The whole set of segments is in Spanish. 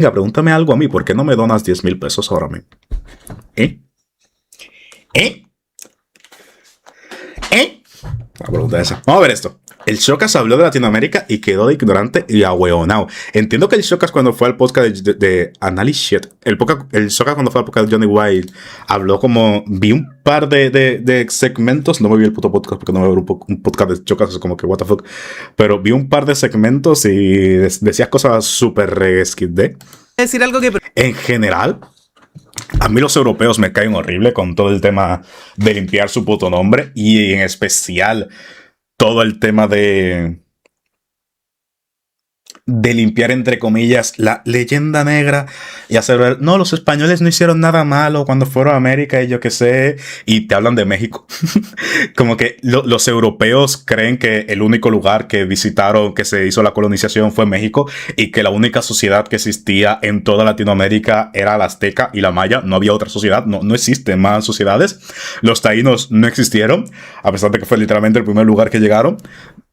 Venga, pregúntame algo a mí, ¿por qué no me donas 10,000 pesos ahora mismo? ¿Eh? ¿Eh? ¿Eh? La pregunta esa. Vamos a ver esto. El Shocas habló de Latinoamérica y quedó de ignorante y ahueonado. Entiendo que el Shocas cuando fue al podcast de Analysis Shit, el Shocas cuando fue al podcast de Johnny White, habló como, vi un par de segmentos, no me vi el puto podcast porque no me vi un podcast de Shocas, es como que what the fuck, pero vi un par de segmentos y decías cosas súper resquidé. Decir algo que... En general, a mí los europeos me caen horrible con todo el tema de limpiar su puto nombre y en especial todo el tema de limpiar, entre comillas, la leyenda negra y hacer ver, no, los españoles no hicieron nada malo cuando fueron a América y yo qué sé, y te hablan de México. Como que los europeos creen que el único lugar que visitaron, que se hizo la colonización fue México y que la única sociedad que existía en toda Latinoamérica era la azteca y la maya, no había otra sociedad, no existen más sociedades. Los taínos no existieron, a pesar de que fue literalmente el primer lugar que llegaron.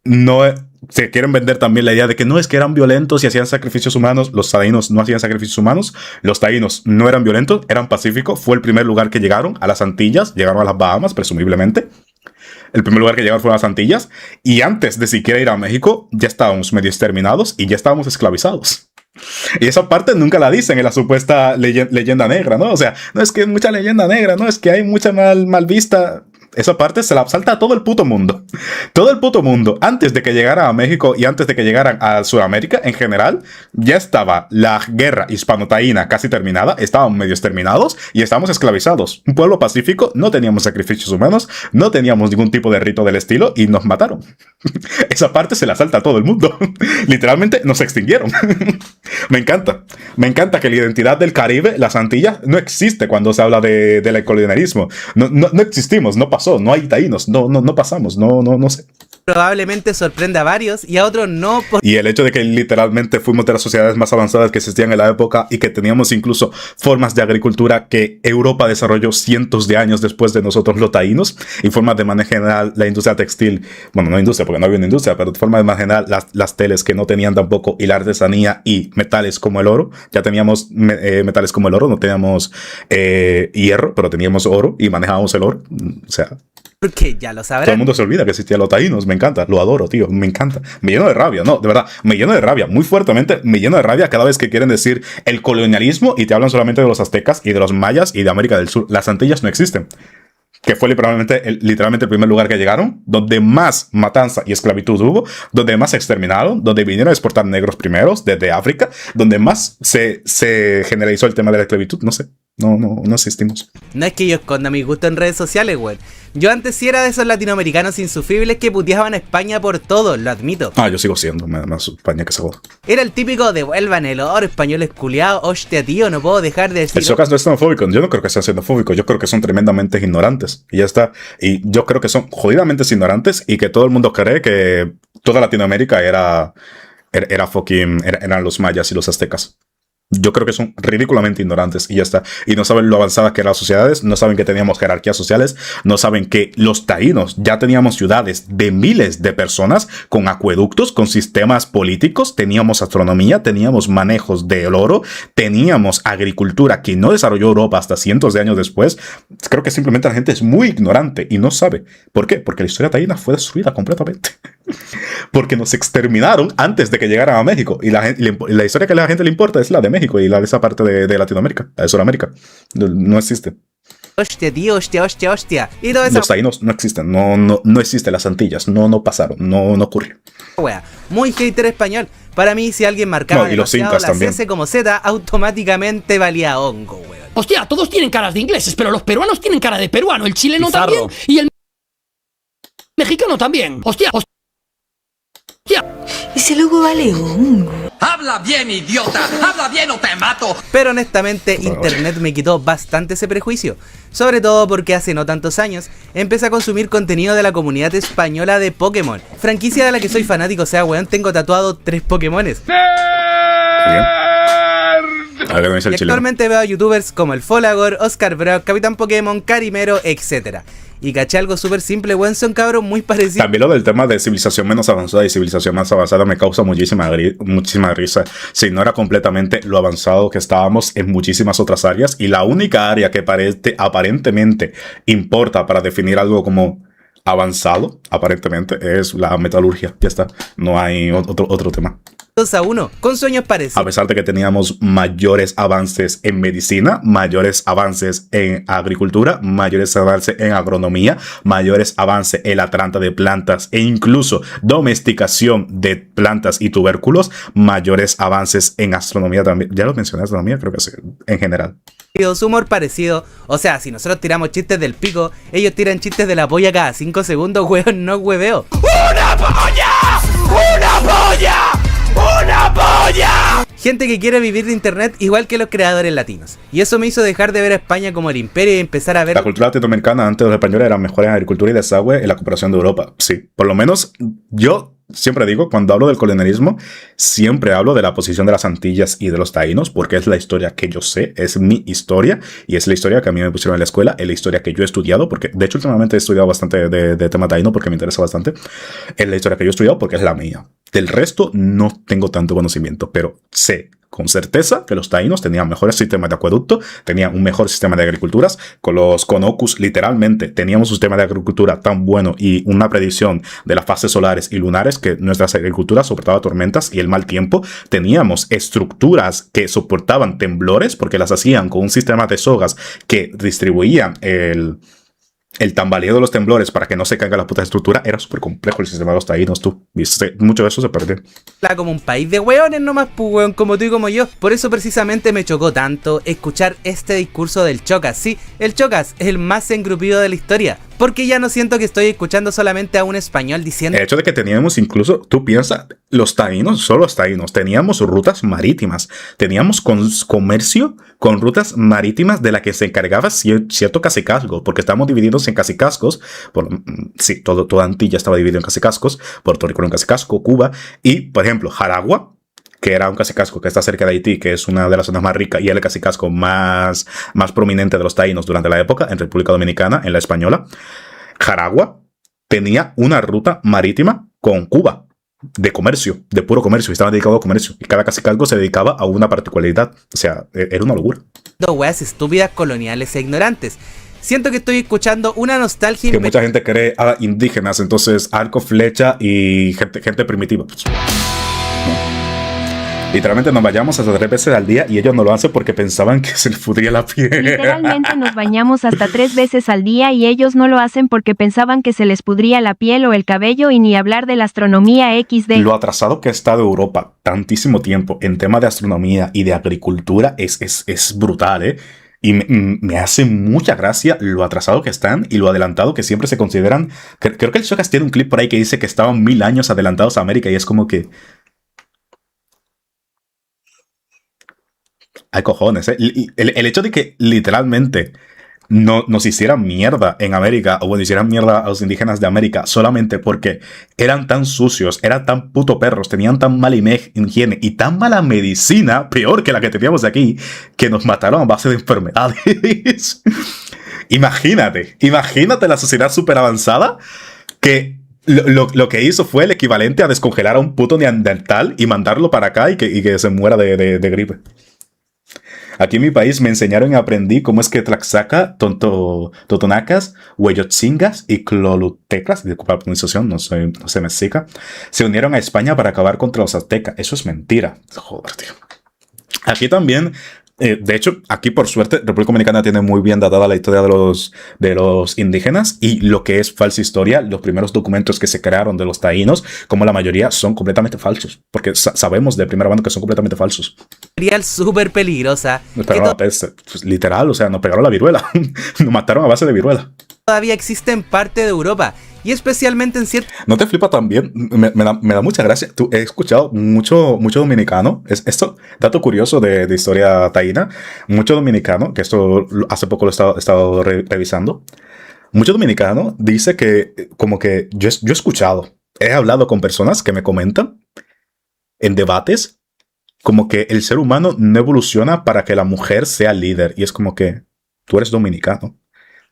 No se quieren vender también la idea de que no es que eran violentos y hacían sacrificios humanos. Los taínos no hacían sacrificios humanos. Los taínos no eran violentos, eran pacíficos. Fue el primer lugar que llegaron a las Antillas, llegaron a las Bahamas, presumiblemente. El primer lugar que llegaron fue a las Antillas. Y antes de siquiera ir a México, ya estábamos medio exterminados y ya estábamos esclavizados. Y esa parte nunca la dicen en la supuesta leyenda negra, ¿no? O sea, no es que hay mucha leyenda negra, no es que hay mucha mal vista. Esa parte se la salta a todo el puto mundo. Todo el puto mundo, antes de que llegaran a México y antes de que llegaran a Sudamérica en general, ya estaba la guerra hispano-taína casi terminada, estábamos medio exterminados y estábamos esclavizados. Un pueblo pacífico, no teníamos sacrificios humanos, no teníamos ningún tipo de rito del estilo y nos mataron. Esa parte se la salta a todo el mundo. Literalmente nos extinguieron. Me encanta que la identidad del Caribe, las Antillas, no existe cuando se habla del colonialismo. No existimos, no pasó, no hay taínos, no pasamos, no sé. Probablemente sorprenda a varios y a otros no. Y el hecho de que literalmente fuimos de las sociedades más avanzadas que existían en la época y que teníamos incluso formas de agricultura que Europa desarrolló cientos de años después de nosotros los taínos, y formas de manejar la industria textil, bueno, no industria porque no había una industria, pero formas de manejar las teles que no tenían tampoco, y la artesanía y metales como el oro. Ya teníamos metales como el oro, no teníamos hierro, pero teníamos oro y manejábamos el oro. O sea, porque ya lo sabrán. Todo el mundo se olvida que existían los taínos. Me encanta, lo adoro, tío, me encanta. Me lleno de rabia, no, de verdad, me lleno de rabia, muy fuertemente me lleno de rabia cada vez que quieren decir el colonialismo y te hablan solamente de los aztecas y de los mayas y de América del Sur. Las Antillas no existen. Que fue literalmente el primer lugar que llegaron, donde más matanza y esclavitud hubo, donde más se exterminaron, donde vinieron a exportar negros primeros desde África, donde más se generalizó el tema de la esclavitud. No sé, no existimos. No es que yo esconda mi gusto en redes sociales, güey. Yo antes sí era de esos latinoamericanos insufribles que puteaban a España por todo, lo admito. Yo sigo siendo, más España que se joda. Era el típico devuelvan el oro, españoles culiados, hostia tío, no puedo dejar de decir... El Shocas no es xenofóbico, yo no creo que sea xenofóbico, yo creo que son tremendamente ignorantes, y ya está. Y yo creo que son jodidamente ignorantes y que todo el mundo cree que toda Latinoamérica eran los mayas y los aztecas. Yo creo que son ridículamente ignorantes y ya está. Y no saben lo avanzadas que eran las sociedades, no saben que teníamos jerarquías sociales, no saben que los taínos ya teníamos ciudades de miles de personas con acueductos, con sistemas políticos, teníamos astronomía, teníamos manejos del oro, teníamos agricultura que no desarrolló Europa hasta cientos de años después. Creo que simplemente la gente es muy ignorante y no sabe. ¿Por qué? Porque la historia taína fue destruida completamente. Porque nos exterminaron antes de que llegaran a México. Y la historia que a la gente le importa es la de México y la de esa parte de Latinoamérica, la de Sudamérica. No existe. Hostia, tío, hostia. Y todo eso... Los taínos no existen, no existen las Antillas, no pasaron, no ocurrió. Wea, muy hater español. Para mí, si alguien marcaba y los incas la también. CS como Z, automáticamente valía hongo, weón. Hostia, todos tienen caras de ingleses, pero los peruanos tienen cara de peruano, el chileno Pizarro. también y el mexicano también. Hostia. Ese logo vale hongo. ¡Habla bien, idiota! ¡Habla bien o te mato! Pero honestamente, internet me quitó bastante ese prejuicio. Sobre todo porque hace no tantos años empecé a consumir contenido de la comunidad española de Pokémon. Franquicia de la que soy fanático, o sea, weón, tengo tatuado 3 Pokémones. Y actualmente veo a youtubers como el Folagor, Oscar Brock, Capitán Pokémon, Carimero, etc. Y caché algo súper simple, weón, son cabros muy parecidos. También lo del tema de civilización menos avanzada y civilización más avanzada me causa muchísima risa. Si no era completamente lo avanzado que estábamos en muchísimas otras áreas, y la única área que aparentemente importa para definir algo como avanzado, aparentemente, es la metalurgia. Ya está, no hay otro tema. 2-1, con sueños A parecidos. pesar de que teníamos mayores avances en medicina, mayores avances en agricultura, mayores avances en agronomía, mayores avances en la trata de plantas e incluso domesticación de plantas y tubérculos, mayores avances en astronomía también. Ya lo mencioné, astronomía, creo que sí, en general. Humor parecido. O sea, si nosotros tiramos chistes del pico, ellos tiran chistes de la polla cada 5 segundos, weón, no hueveo. ¡Una polla! ¡Una polla! ¡Una polla! Gente que quiere vivir de internet igual que los creadores latinos. Y eso me hizo dejar de ver a España como el imperio y empezar a ver... La cultura latinoamericana antes de los españoles era mejor en agricultura y desagüe en la cooperación de Europa. Sí, por lo menos yo siempre digo, cuando hablo del colonialismo, siempre hablo de la posición de las Antillas y de los taínos, porque es la historia que yo sé, es mi historia, y es la historia que a mí me pusieron en la escuela, es la historia que yo he estudiado, porque de hecho últimamente he estudiado bastante de tema taíno porque me interesa bastante. Es la historia que yo he estudiado porque es la mía. Del resto no tengo tanto conocimiento, pero sé con certeza que los taínos tenían mejores sistemas de acueducto, tenían un mejor sistema de agriculturas. Con los Conocus, literalmente, teníamos un sistema de agricultura tan bueno y una predicción de las fases solares y lunares que nuestras agriculturas soportaban tormentas y el mal tiempo. Teníamos estructuras que soportaban temblores porque las hacían con un sistema de sogas que distribuían el tambaleo de los temblores para que no se caiga la puta estructura. Era súper complejo el sistema de los taínos, tú. ¿Viste? Mucho de eso se perdió. Como un país de hueones nomás, pues hueón, como tú y como yo. Por eso precisamente me chocó tanto escuchar este discurso del Chocas. Sí, el Chocas es el más engrupido de la historia. Porque ya no siento que estoy escuchando solamente a un español diciendo... El hecho de que teníamos incluso, tú piensas, los taínos, solo los taínos, teníamos rutas marítimas. Teníamos comercio con rutas marítimas de la que se encargaba cierto cacicazgo, porque estábamos divididos en cacicazgos. Sí, toda Antilla estaba dividida en cacicazgos. Puerto Rico en cacicazgo, Cuba. Y, por ejemplo, Jaragua, que era un cacicazgo que está cerca de Haití, que es una de las zonas más ricas y el cacicazgo más prominente de los taínos durante la época, en República Dominicana, en la española. Jaragua tenía una ruta marítima con Cuba, de comercio, de puro comercio, y estaba dedicado a comercio, y cada cacicazgo se dedicaba a una particularidad. O sea, era una locura. Weas estúpidas, coloniales e ignorantes. Siento que estoy escuchando una nostalgia... Que mucha gente cree a indígenas, entonces arco, flecha y gente primitiva. Pues. Literalmente nos bañamos hasta 3 veces al día y ellos no lo hacen porque pensaban que se les pudría la piel. Literalmente nos bañamos hasta 3 veces al día y ellos no lo hacen porque pensaban que se les pudría la piel o el cabello, y ni hablar de la astronomía XD. Lo atrasado que ha estado Europa tantísimo tiempo en tema de astronomía y de agricultura es brutal, ¿eh? Y me hace mucha gracia lo atrasado que están y lo adelantado que siempre se consideran. Creo que el Chocas tiene un clip por ahí que dice que estaban 1000 años adelantados a América, y es como que... Hay cojones, ¿eh? El hecho de que literalmente no nos hicieran mierda en América, o bueno, hicieran mierda a los indígenas de América solamente porque eran tan sucios, eran tan puto perros, tenían tan mala higiene y tan mala medicina, peor que la que teníamos aquí, que nos mataron a base de enfermedades. Imagínate la sociedad súper avanzada que... Lo que hizo fue el equivalente a descongelar a un puto neandertal y mandarlo para acá y que se muera de gripe. Aquí en mi país me enseñaron y aprendí cómo es que Tlaxaca, Totonacas, Hueyotzingas y Clolutecas, disculpa la pronunciación, no sé mexica, se unieron a España para acabar contra los aztecas. Eso es mentira. Joder, tío. Aquí también... de hecho, aquí por suerte, República Dominicana tiene muy bien datada la historia de los indígenas, y lo que es falsa historia, los primeros documentos que se crearon de los taínos, como la mayoría, son completamente falsos, porque sabemos de primera mano que son completamente falsos. Material súper peligrosa. Nos pegaron la peste, pues, literal, o sea, nos pegaron la viruela, nos mataron a base de viruela. Todavía existe en parte de Europa, y especialmente en ciertos... ¿No te flipa también? Me da mucha gracia. He escuchado mucho dominicano. Esto, dato curioso de historia taína. Mucho dominicano, que esto hace poco lo he estado revisando. Mucho dominicano dice que, como que yo he escuchado, he hablado con personas que me comentan en debates, como que el ser humano no evoluciona para que la mujer sea líder. Y es como que tú eres dominicano.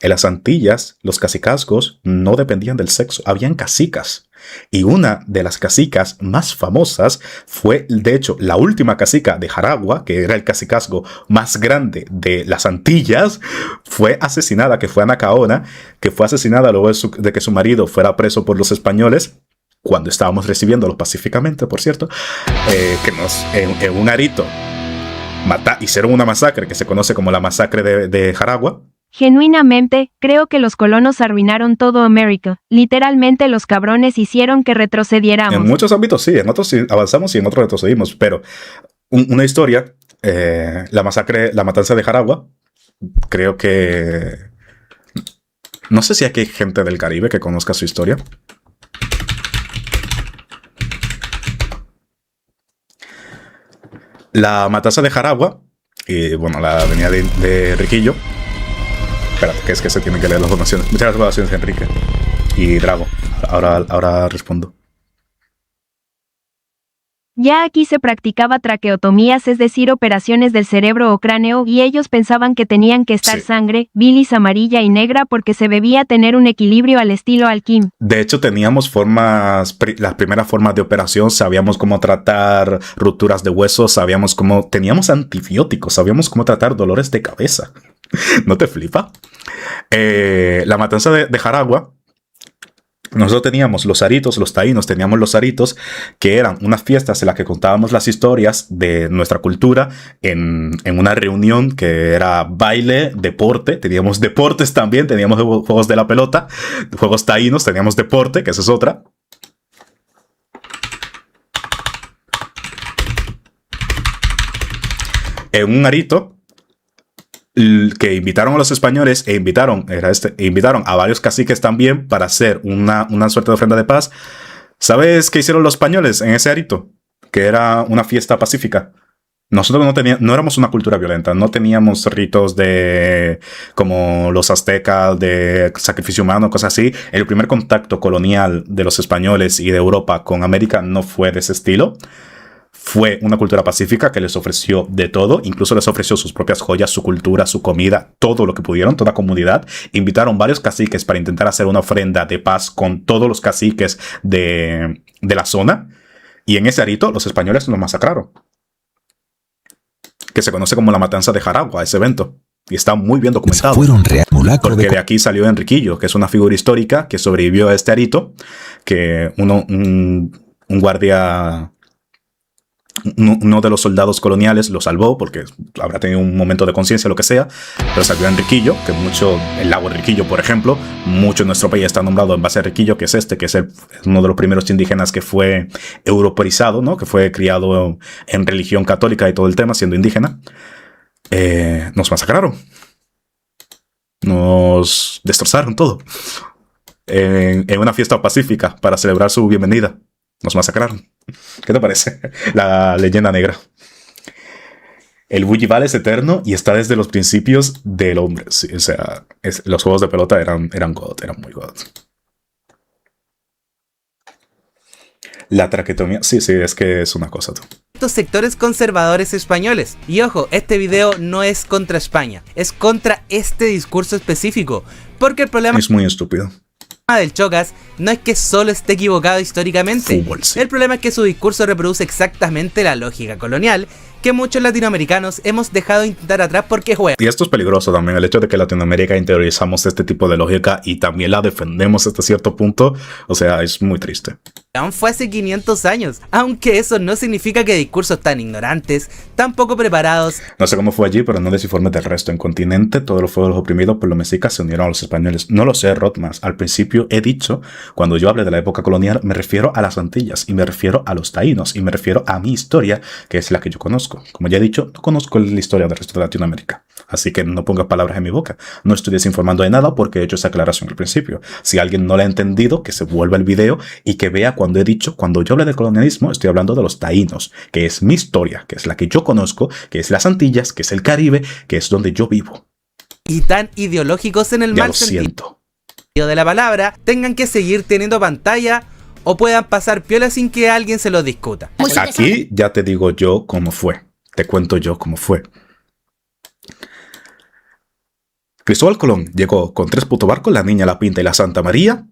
En las Antillas, los cacicazgos no dependían del sexo, habían cacicas. Y una de las cacicas más famosas fue, de hecho, la última cacica de Jaragua, que era el cacicazgo más grande de las Antillas, fue asesinada, que fue Anacaona, que fue asesinada luego de que su marido fuera preso por los españoles, cuando estábamos recibiéndolo pacíficamente, por cierto, en un arito hicieron una masacre que se conoce como la masacre de Jaragua. Genuinamente, creo que los colonos arruinaron todo América. Literalmente los cabrones hicieron que retrocediéramos. En muchos ámbitos sí, en otros sí avanzamos y en otros retrocedimos, pero una historia, la matanza de Jaragua, creo que... No sé si aquí hay gente del Caribe que conozca su historia. La matanza de Jaragua, y bueno, la venía de Riquillo. Espérate, que es que se tienen que leer las donaciones. Muchas donaciones, Enrique y Drago. Ahora respondo. Ya aquí se practicaba traqueotomías, es decir, operaciones del cerebro o cráneo, y ellos pensaban que tenían que estar sangre, bilis amarilla y negra porque se debía tener un equilibrio al estilo Alquim. De hecho, teníamos las primeras formas de operación, sabíamos cómo tratar rupturas de huesos, teníamos antibióticos, sabíamos cómo tratar dolores de cabeza. ¿No te flipa? La matanza de Jaragua, nosotros teníamos los aritos, los taínos teníamos los aritos, que eran unas fiestas en las que contábamos las historias de nuestra cultura en una reunión que era baile, deporte, teníamos deportes también, teníamos juegos de la pelota, juegos taínos, teníamos deporte, que esa es otra. En un arito que invitaron a los españoles invitaron a varios caciques también para hacer una suerte de ofrenda de paz. ¿Sabes qué hicieron los españoles en ese arito? Que era una fiesta pacífica. Nosotros no éramos una cultura violenta, no teníamos ritos como los aztecas, de sacrificio humano, cosas así. El primer contacto colonial de los españoles y de Europa con América no fue de ese estilo. Fue una cultura pacífica que les ofreció de todo, incluso les ofreció sus propias joyas, su cultura, su comida, todo lo que pudieron, toda comunidad. Invitaron varios caciques para intentar hacer una ofrenda de paz con todos los caciques de la zona. Y en ese arito los españoles los masacraron, que se conoce como la matanza de Jaragua, ese evento. Y está muy bien documentado. Porque de aquí salió Enriquillo, que es una figura histórica que sobrevivió a este arito, que un guardia... Uno de los soldados coloniales lo salvó porque habrá tenido un momento de conciencia, lo que sea, pero salió Enriquillo, que el lago Enriquillo, por ejemplo, mucho en nuestro país está nombrado en base a Enriquillo, que es uno de los primeros indígenas que fue europeizado, ¿no? Que fue criado en religión católica y todo el tema, siendo indígena. Nos masacraron. Nos destrozaron todo. En una fiesta pacífica para celebrar su bienvenida. Nos masacraron. ¿Qué te parece? La leyenda negra. El Bujibal es eterno y está desde los principios del hombre. Sí, o sea, los juegos de pelota eran God, eran muy God. La traquetomía, sí, es que es una cosa, tú. Estos sectores conservadores españoles. Y ojo, este video no es contra España, es contra este discurso específico. Porque el problema es muy estúpido del Chocas no es que solo esté equivocado históricamente. Fútbol, sí. El problema es que su discurso reproduce exactamente la lógica colonial que muchos latinoamericanos hemos dejado de intentar atrás porque juega. Y esto es peligroso también, el hecho de que en Latinoamérica interiorizamos este tipo de lógica y también la defendemos hasta cierto punto, o sea, es muy triste. Aún fue hace 500 años, aunque eso no significa que discursos tan ignorantes, tan poco preparados. No sé cómo fue allí, pero no desinformes del resto. En continente, todos los pueblos oprimidos por los mexicas se unieron a los españoles. No lo sé, Rotmas. Al principio he dicho, cuando yo hable de la época colonial, me refiero a las Antillas, y me refiero a los taínos, y me refiero a mi historia, que es la que yo conozco. Como ya he dicho, no conozco la historia del resto de Latinoamérica. Así que no pongas palabras en mi boca. No estoy desinformando de nada porque he hecho esa aclaración al principio. Si alguien no la ha entendido, que se vuelva el video y que vea cuando he dicho, cuando yo hablo del colonialismo, estoy hablando de los taínos, que es mi historia, que es la que yo conozco, que es las Antillas, que es el Caribe, que es donde yo vivo. Y tan ideológicos en el mal sentido de la palabra, tengan que seguir teniendo pantalla o puedan pasar piola sin que alguien se lo discuta. Aquí ya te digo yo cómo fue. Te cuento yo cómo fue. Cristóbal Colón llegó con 3 putos barcos, la Niña, la Pinta y la Santa María.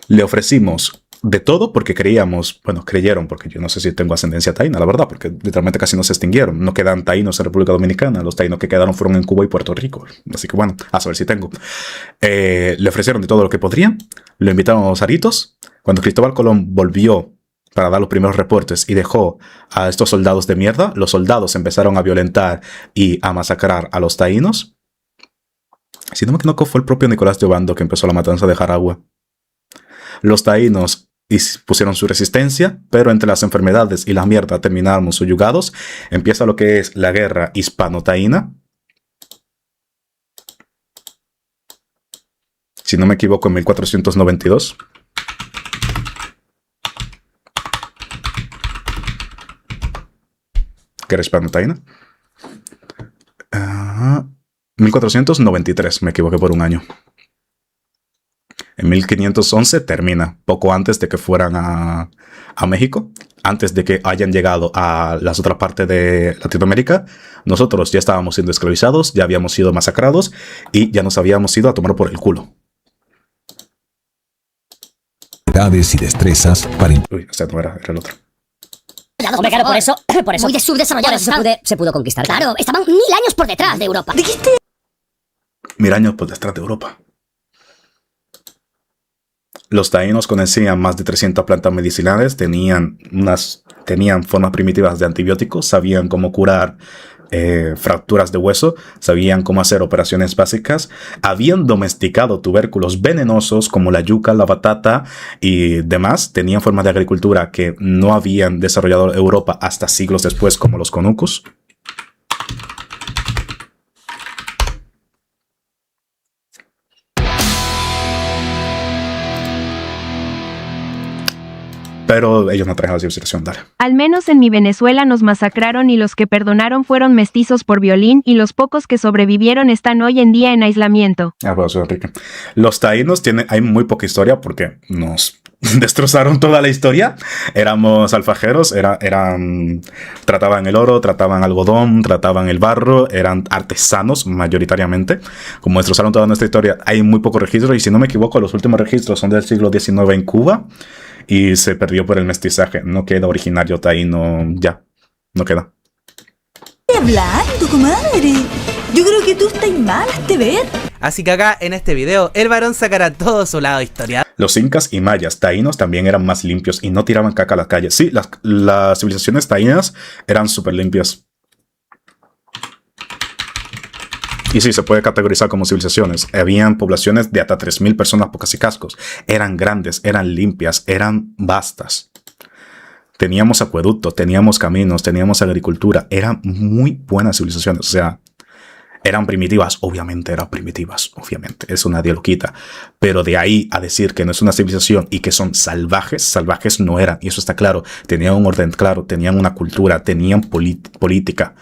Le ofrecimos de todo porque creyeron, porque yo no sé si tengo ascendencia taína, la verdad, porque literalmente casi no se extinguieron. No quedan taínos en República Dominicana, los taínos que quedaron fueron en Cuba y Puerto Rico. Así que bueno, a saber si tengo. Le ofrecieron de todo lo que podrían, lo invitaron a los aritos. Cuando Cristóbal Colón volvió para dar los primeros reportes y dejó a estos soldados de mierda, los soldados empezaron a violentar y a masacrar a los taínos. Si no me equivoco, fue el propio Nicolás de Obando que empezó la matanza de Jaragua. Los taínos pusieron su resistencia, pero entre las enfermedades y la mierda terminaron subyugados. Empieza lo que es la guerra hispano-taína. Si no me equivoco, en 1492. Guerra hispano-taína. 1493, me equivoqué por un año. En 1511 termina, poco antes de que fueran a México, antes de que hayan llegado a las otras partes de Latinoamérica. Nosotros ya estábamos siendo esclavizados, ya habíamos sido masacrados y ya nos habíamos ido a tomar por el culo. Y destrezas para Uy, ese no era el otro. Hombre, claro, por eso Muy subdesarrollados. se pudo conquistar. Claro, estaban 1000 años por detrás de Europa. 1000 años por detrás de Europa. Los taínos conocían más de 300 plantas medicinales, tenían formas primitivas de antibióticos, sabían cómo curar fracturas de hueso, sabían cómo hacer operaciones básicas, habían domesticado tubérculos venenosos como la yuca, la batata y demás, tenían formas de agricultura que no habían desarrollado Europa hasta siglos después, como los conucos. Pero ellos no trajeron la civilización, dale. Al menos en mi Venezuela nos masacraron y los que perdonaron fueron mestizos por violín y los pocos que sobrevivieron están hoy en día en aislamiento. Pues, Enrique. Los taínos hay muy poca historia porque nos destrozaron toda la historia. Éramos alfajeros, trataban el oro, trataban algodón, trataban el barro, eran artesanos mayoritariamente. Como destrozaron toda nuestra historia, hay muy pocos registros y si no me equivoco, los últimos registros son del siglo XIX en Cuba. Y se perdió por el mestizaje. No queda originario taíno ya. No queda. ¿Qué hablando, comadre? Yo creo que tú estás mal este ver. Así que acá en este video el varón sacará todo su lado historial. Los incas y mayas taínos también eran más limpios y no tiraban caca a las calles. Sí, las civilizaciones taínas eran súper limpias. Y sí, se puede categorizar como civilizaciones. Habían poblaciones de hasta 3000 personas por casi cascos. Eran grandes, eran limpias, eran vastas. Teníamos acueductos, teníamos caminos, teníamos agricultura. Eran muy buenas civilizaciones. O sea, eran primitivas. Obviamente eran primitivas. Obviamente. Es una dialoquita. Pero de ahí a decir que no es una civilización y que son salvajes, salvajes no eran. Y eso está claro. Tenían un orden claro, tenían una cultura, tenían política.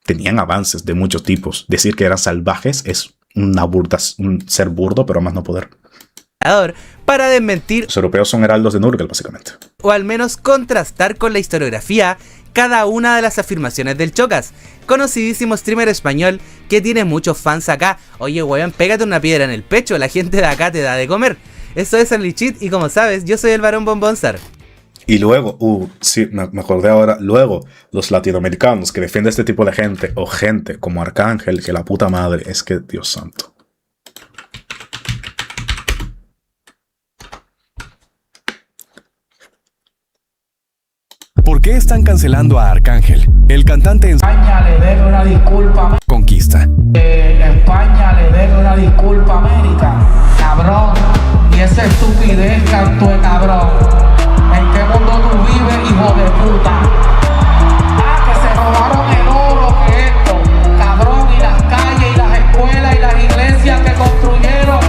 Tenían avances de muchos tipos. Decir que eran salvajes es un ser burdo, pero más no poder. Para desmentir Los europeos son heraldos de Nurgle, básicamente. o al menos contrastar con la historiografía cada una de las afirmaciones del Chocas, conocidísimo streamer español que tiene muchos fans acá. Oye weón, pégate una piedra en el pecho, la gente de acá te da de comer. Esto es Unleashed y como sabes, yo soy el varón Bombonsar. Y luego, sí, me acordé ahora, luego los latinoamericanos que defienden este tipo de gente, o gente como Arcángel, que la puta madre, es que Dios santo. ¿Por qué están cancelando a Arcángel? El cantante en España le debe una disculpa. Conquista. España le debe una disculpa a América. Cabrón. Y esa estupidez, canto de cabrón. ¿En qué mundo tú vives, hijo de puta? Que se robaron el oro, que esto. Cabrón, y las calles, y las escuelas, y las iglesias que construyeron.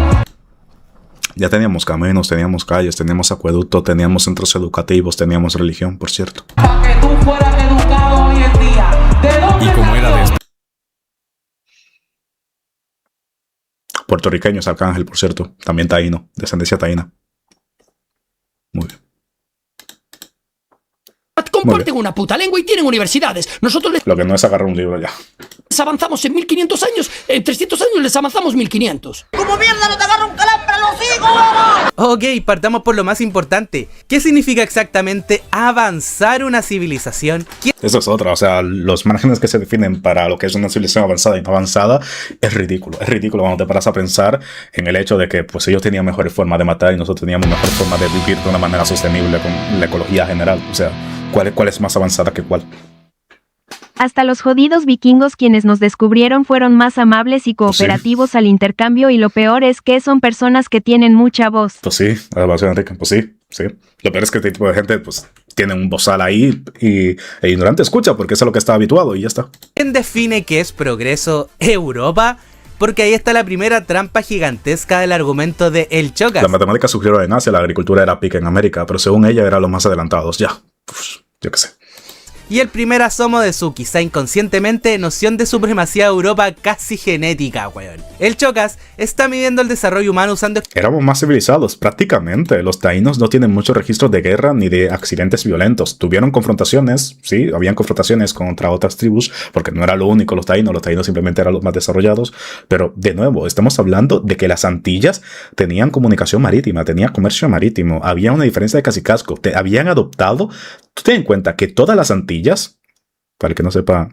Ya teníamos caminos, teníamos calles, teníamos acueductos, teníamos centros educativos, teníamos religión, por cierto. Para que tú fueras educado hoy en día. ¿De dónde y como era de Puertorriqueños, Arcángel, por cierto. También taíno, descendencia taína. Muy bien. Comparten una puta lengua y tienen universidades. Nosotros les... Lo que no es agarrar un libro ya. avanzamos en 1500 años, en 300 años les avanzamos 1500. ¡Como mierda no te agarra un calambre a los higos! Ok, partamos por lo más importante. ¿Qué significa exactamente avanzar una civilización? Eso es otra, o sea, los márgenes que se definen para lo que es una civilización avanzada y no avanzada es ridículo cuando te paras a pensar en el hecho de que pues ellos tenían mejores formas de matar y nosotros teníamos mejor forma de vivir de una manera sostenible con la ecología general, o sea, ¿cuál es más avanzada que cuál? Hasta los jodidos vikingos quienes nos descubrieron fueron más amables y cooperativos al intercambio y lo peor es que son personas que tienen mucha voz. Pues sí, Enrique, pues sí. Lo peor es que este tipo de gente pues tiene un bozal ahí y el ignorante escucha porque eso es a lo que está habituado y ya está. ¿Quién define qué es progreso? ¿Europa? Porque ahí está la primera trampa gigantesca del argumento de El Chocas. La matemática surgieron en Asia, la agricultura era pica en América, pero según ella eran los más adelantados, ya. Yo qué sé. Y el primer asomo de su, quizá inconscientemente, noción de supremacía de Europa casi genética, weón. El Chocas está midiendo el desarrollo humano usando... Éramos más civilizados, prácticamente. Los taínos no tienen muchos registros de guerra ni de accidentes violentos. Tuvieron confrontaciones, sí, habían confrontaciones contra otras tribus, porque no era lo único los taínos simplemente eran los más desarrollados. Pero, de nuevo, estamos hablando de que las Antillas tenían comunicación marítima, tenían comercio marítimo, había una diferencia de cacicazgo, habían adoptado... Tú ten en cuenta que todas las Antillas, para el que no sepa,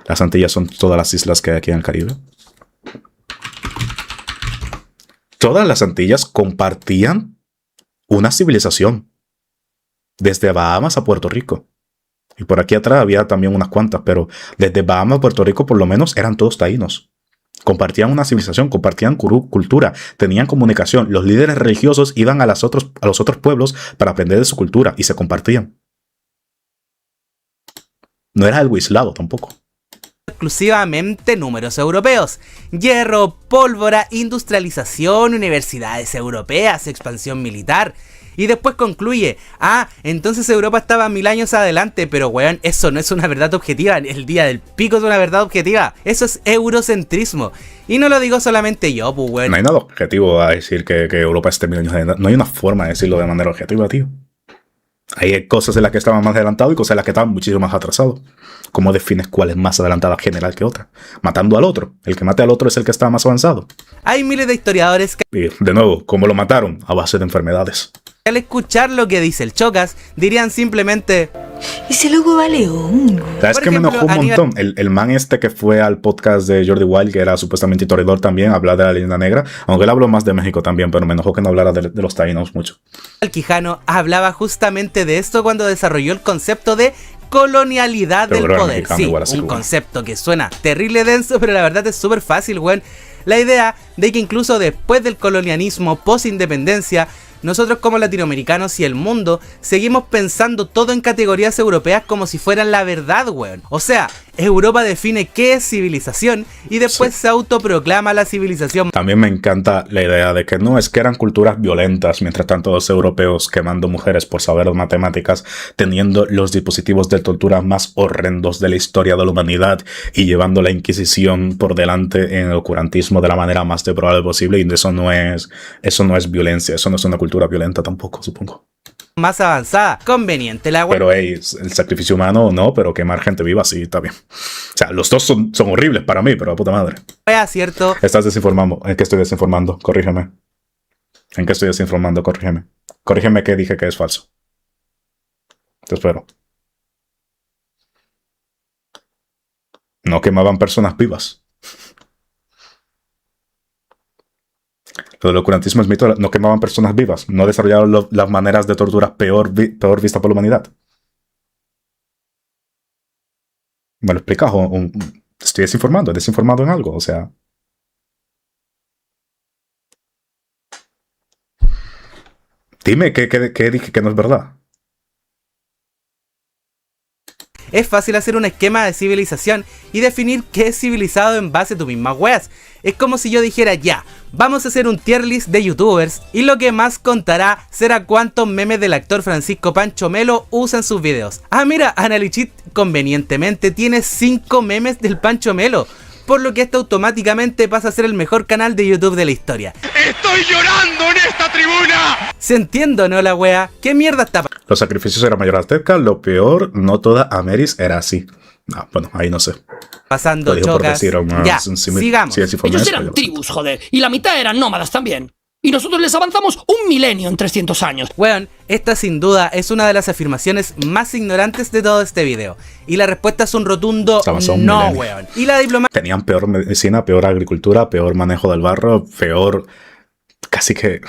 las Antillas son todas las islas que hay aquí en el Caribe. Todas las Antillas compartían una civilización, desde Bahamas a Puerto Rico. Y por aquí atrás había también unas cuantas, pero desde Bahamas a Puerto Rico por lo menos eran todos taínos. Compartían una civilización, compartían cultura, tenían comunicación. Los líderes religiosos iban a los otros pueblos para aprender de su cultura y se compartían. No era algo aislado tampoco. Exclusivamente números europeos. Hierro, pólvora, industrialización, universidades europeas, expansión militar. Y después concluye, entonces Europa estaba 1000 años adelante, pero weón, eso no es una verdad objetiva, el día del pico es una verdad objetiva, eso es eurocentrismo. Y no lo digo solamente yo, pues weón. No hay nada objetivo a decir que Europa esté 1000 años adelante, no hay una forma de decirlo de manera objetiva, tío. Hay cosas en las que estaban más adelantados y cosas en las que estaban muchísimo más atrasados. ¿Cómo defines cuál es más adelantada general que otra? Matando al otro. El que mate al otro es el que está más avanzado. Hay miles de historiadores que... Y, de nuevo, ¿cómo lo mataron? A base de enfermedades. Al escuchar lo que dice el Chocas, dirían simplemente... Ese loco vale hongo. ¿Sabes qué me enojó un montón? El man este que fue al podcast de Jordi Wild, que era supuestamente historiador también, hablar de la leyenda negra, aunque él habló más de México también, pero me enojó que no hablara de los taínos mucho. El Quijano hablaba justamente de esto cuando desarrolló el concepto de colonialidad del poder. Sí, un concepto que suena terrible denso, pero la verdad es súper fácil, weón. La idea de que incluso después del colonialismo post-independencia, nosotros como latinoamericanos y el mundo seguimos pensando todo en categorías europeas como si fueran la verdad, weón. O sea, Europa define qué es civilización y después se autoproclama la civilización. También me encanta la idea de que no es que eran culturas violentas, mientras tanto los europeos quemando mujeres por saber matemáticas, teniendo los dispositivos de tortura más horrendos de la historia de la humanidad y llevando la Inquisición por delante en el oscurantismo de la manera más deplorable posible, y eso no es violencia, eso no es una cultura violenta tampoco, supongo. Más avanzada, conveniente la wea. Pero el sacrificio humano no, pero quemar gente viva sí, está bien. O sea, los dos son horribles para mí, pero a puta madre. Cierto. Estás desinformando. ¿En qué estoy desinformando? Corrígeme. ¿En qué estoy desinformando? Corrígeme. Corrígeme que dije que es falso. Te espero. No quemaban personas vivas. Lo del oscurantismo es mito, no quemaban personas vivas, no desarrollaron las maneras de tortura peor vista por la humanidad. ¿Me lo explicas? Estoy desinformado en algo, o sea. Dime qué dije que no es verdad. Es fácil hacer un esquema de civilización y definir qué es civilizado en base a tus mismas weas. Es como si yo dijera ya, vamos a hacer un tier list de youtubers y lo que más contará será cuántos memes del actor Francisco Pancho Melo usan sus videos. Mira, Analichit convenientemente tiene 5 memes del Pancho Melo, por lo que esto automáticamente pasa a ser el mejor canal de YouTube de la historia. ¡Estoy llorando en esta tribuna! ¿Se entiende o no la wea? ¿Qué mierda está pasando? Los sacrificios eran mayor azteca, lo peor, no toda Ameris era así. No, bueno, ahí no sé. pasando Lo digo por chocas. decir Ya, sigamos. Ellos eran tribus, joder, y la mitad eran nómadas también. Y nosotros les avanzamos 1 milenio en 300 años. Weón, esta sin duda es una de las afirmaciones más ignorantes de todo este video. Y la respuesta es un rotundo no, weón. Y la diplomacia... Tenían peor medicina, peor agricultura, peor manejo del barro, peor... Casi que...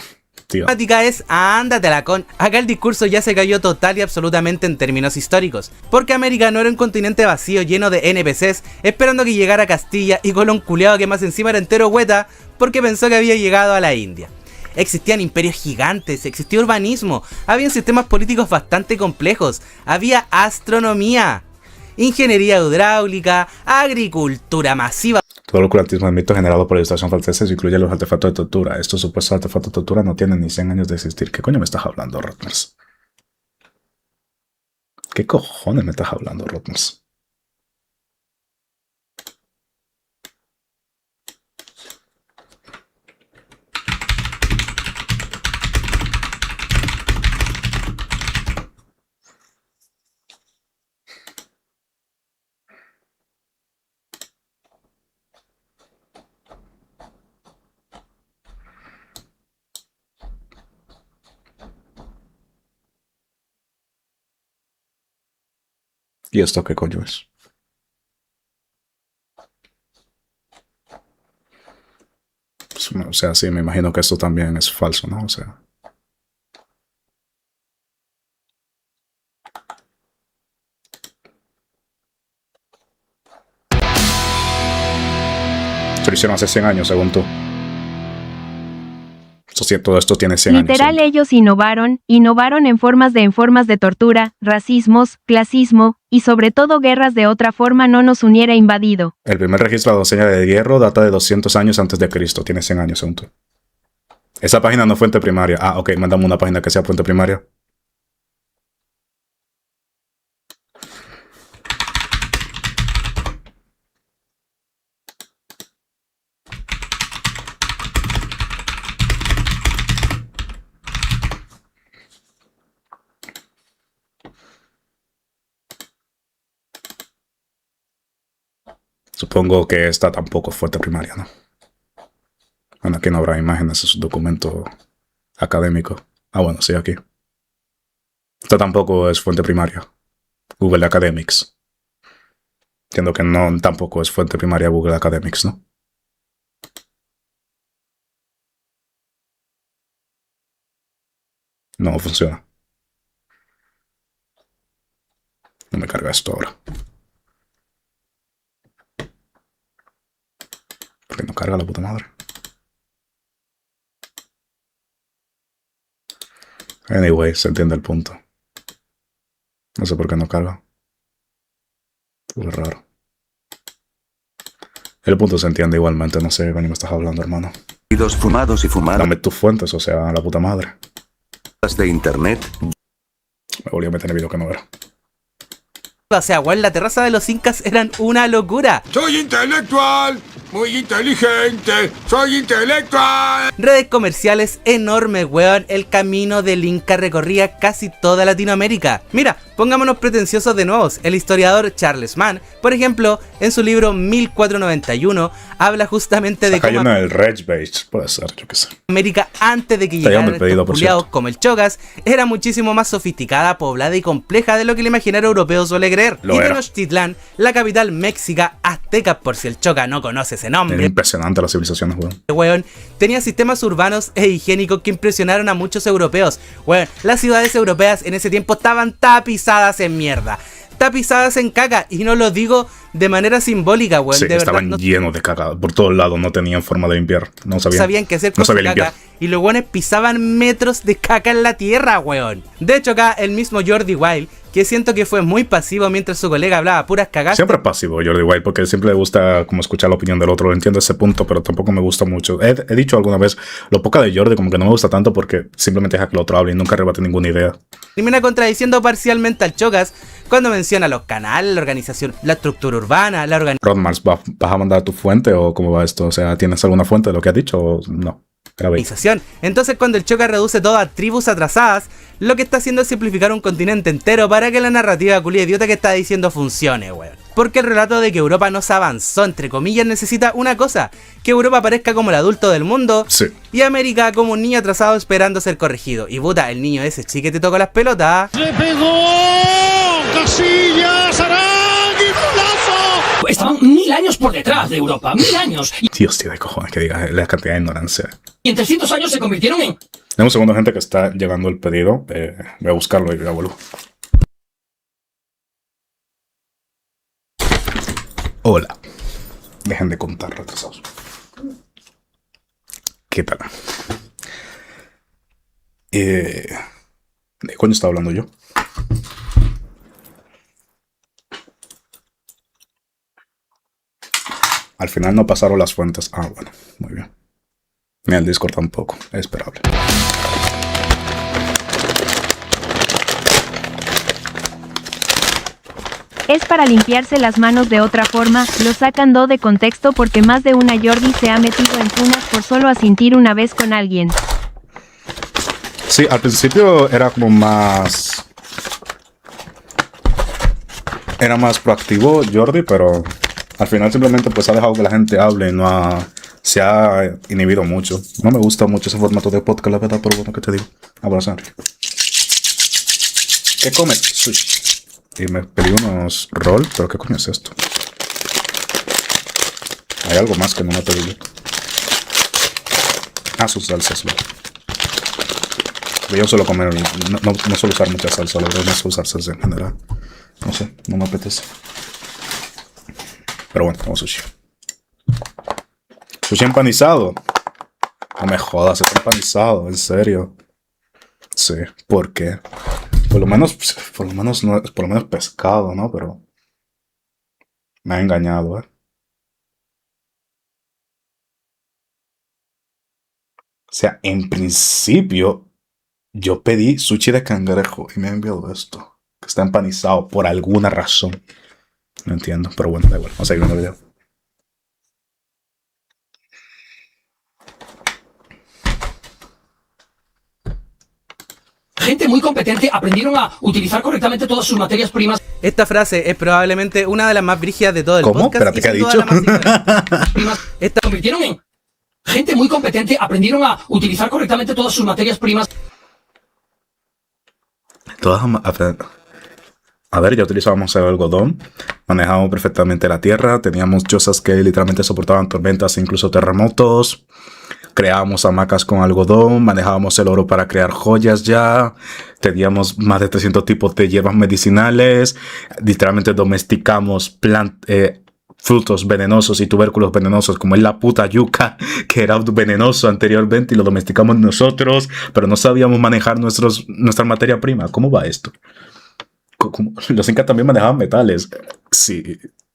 Tío. Es ándatela con. Acá el discurso ya se cayó total y absolutamente en términos históricos, porque América no era un continente vacío lleno de NPCs esperando que llegara Castilla y Colón culeado que más encima era entero hueta porque pensó que había llegado a la India. Existían imperios gigantes, existía urbanismo, había sistemas políticos bastante complejos, había astronomía, ingeniería hidráulica, agricultura masiva. Todo el oscurantismo del mito generado por la ilustración francesa incluye los artefactos de tortura. Estos supuestos artefactos de tortura no tienen ni 100 años de existir. ¿Qué coño me estás hablando, Rotmers? ¿Qué cojones me estás hablando, Rotmers? ¿Y esto qué coño es? Pues, o sea, sí, me imagino que esto también es falso, ¿no? O sea... Se lo hicieron hace 100 años, según tú. Todo esto tiene 100 años. Literal, ellos innovaron en formas de tortura, racismos, clasismo, y sobre todo guerras de otra forma no nos hubiera invadido. El primer registro de la doncella de hierro data de 200 años antes de Cristo. Tiene 100 años, según tú. Esa página no es fuente primaria. Ah, ok, mándame una página que sea fuente primaria. Supongo que esta tampoco es fuente primaria, ¿no? Bueno, aquí no habrá imágenes, es un documento académico. Ah, bueno, sí, aquí. Esta tampoco es fuente primaria. Google Academics. Entiendo que no, tampoco es fuente primaria Google Academics, ¿no? No funciona. No me carga esto ahora. ¿Por qué no carga la puta madre? Anyway, se entiende el punto. No sé por qué no carga. Es raro. El punto se entiende igualmente, no sé de qué me estás hablando, hermano. Fumados y fumadas. Dame tus fuentes, o sea, la puta madre. De internet. Me volví a meter en el video que no era. O sea, weón, la terraza de los incas eran una locura. Soy intelectual, muy inteligente, soy intelectual. Redes comerciales enormes, weón. El camino del Inca recorría casi toda Latinoamérica. Mira, pongámonos pretenciosos de nuevo. El historiador Charles Mann, por ejemplo, en su libro 1491, habla justamente de cómo el Reg Base, puede ser, yo qué sé. América, antes de que llegaran estos culiados como el Chogas, era muchísimo más sofisticada, poblada y compleja de lo que el imaginario europeo suele creer. Y Tenochtitlán, la capital méxica azteca, por si el Choca no conoce ese nombre. Era impresionante las civilizaciones, weón. Tenía sistemas urbanos e higiénicos que impresionaron a muchos europeos. Weón, las ciudades europeas en ese tiempo estaban tapizadas en mierda. Tapizadas en caca, y no lo digo de manera simbólica, weón. Sí, de estaban verdad, llenos de caca por todos lados, no tenían forma de limpiar. No sabían qué hacer con su caca. Y los weones pisaban metros de caca en la tierra, weón. De hecho, acá el mismo Jordi Wild, que siento que fue muy pasivo mientras su colega hablaba puras cagadas. Siempre es pasivo Jordi Wild, porque siempre le gusta como escuchar la opinión del otro. Entiendo ese punto, pero tampoco me gusta mucho. He dicho alguna vez, lo poca de Jordi como que no me gusta tanto porque simplemente deja que el otro hable y nunca rebate ninguna idea. Termina contradiciendo parcialmente al Chogas cuando menciona los canales, la organización, la estructura urbana, la organización. Rodmars, ¿vas a mandar tu fuente o cómo va esto? O sea, ¿tienes alguna fuente de lo que has dicho o no? organización. Entonces cuando el Choca reduce todo a tribus atrasadas, lo que está haciendo es simplificar un continente entero para que la narrativa culia idiota que está diciendo funcione, weón. Porque el relato de que Europa no se avanzó, entre comillas, necesita una cosa: que Europa parezca como el adulto del mundo, Sí. y América como un niño atrasado esperando ser corregido. Y puta, el niño ese chique te toca las pelotas. ¡Le pegó! ¡Casillas! ¡Arán! ¡Y golazo! Estaban 1000 años por detrás de Europa, 1000 años. Dios, tío, de cojones que digas la cantidad de ignorancia. Y en 300 años se convirtieron en... Dame un segundo, gente, que está llegando el pedido. Voy a buscarlo y ya vuelvo. Hola. Dejen de contar, retrasados. ¿Qué tal? ¿De cuándo estaba hablando yo? Al final no pasaron las fuentes. Ah, bueno, muy bien. Ni el Discord tampoco, es esperable. Es para limpiarse las manos de otra forma, lo sacan de contexto porque más de una Jordi se ha metido en funas por solo asintir una vez con alguien. Sí, al principio era como más... Era más proactivo Jordi, pero al final simplemente pues ha dejado que la gente hable y se ha inhibido mucho. No me gusta mucho ese formato de podcast, la verdad, pero bueno, ¿qué te digo? Abrazo, Henry. ¿Qué comes? Sushi. Y me pedí unos roll, pero ¿qué coño es esto? Hay algo más que no me pedí. Ah, sus salsas, ¿no? Yo suelo comer, no suelo usar mucha salsa, la verdad, no suelo usar salsa en general. No sé, no me apetece. Pero bueno, tengo sushi. Sushi empanizado. No me jodas, es empanizado, en serio. Sí, ¿por qué? Por lo menos pescado, ¿no? Pero me ha engañado, ¿eh? O sea, en principio yo pedí sushi de cangrejo y me ha enviado esto, que está empanizado por alguna razón. No entiendo, pero bueno, da igual. Vamos a seguir viendo el video. Gente muy competente aprendieron a utilizar correctamente todas sus materias primas. Esta frase es probablemente una de las más brígidas de todo el ¿Cómo? podcast. Espérate, ¿qué ha dicho? Esta convirtieron en... Gente muy competente aprendieron a utilizar correctamente todas sus materias primas. A ver, ya utilizábamos el algodón, manejábamos perfectamente la tierra, teníamos chozas que literalmente soportaban tormentas e incluso terremotos, creábamos hamacas con algodón, manejábamos el oro para crear joyas ya, teníamos más de 300 tipos de hierbas medicinales, literalmente domesticamos frutos venenosos y tubérculos venenosos como es la puta yuca, que era venenoso anteriormente y lo domesticamos nosotros, pero no sabíamos manejar nuestra materia prima. ¿Cómo va esto? Los incas también manejaban metales. Sí,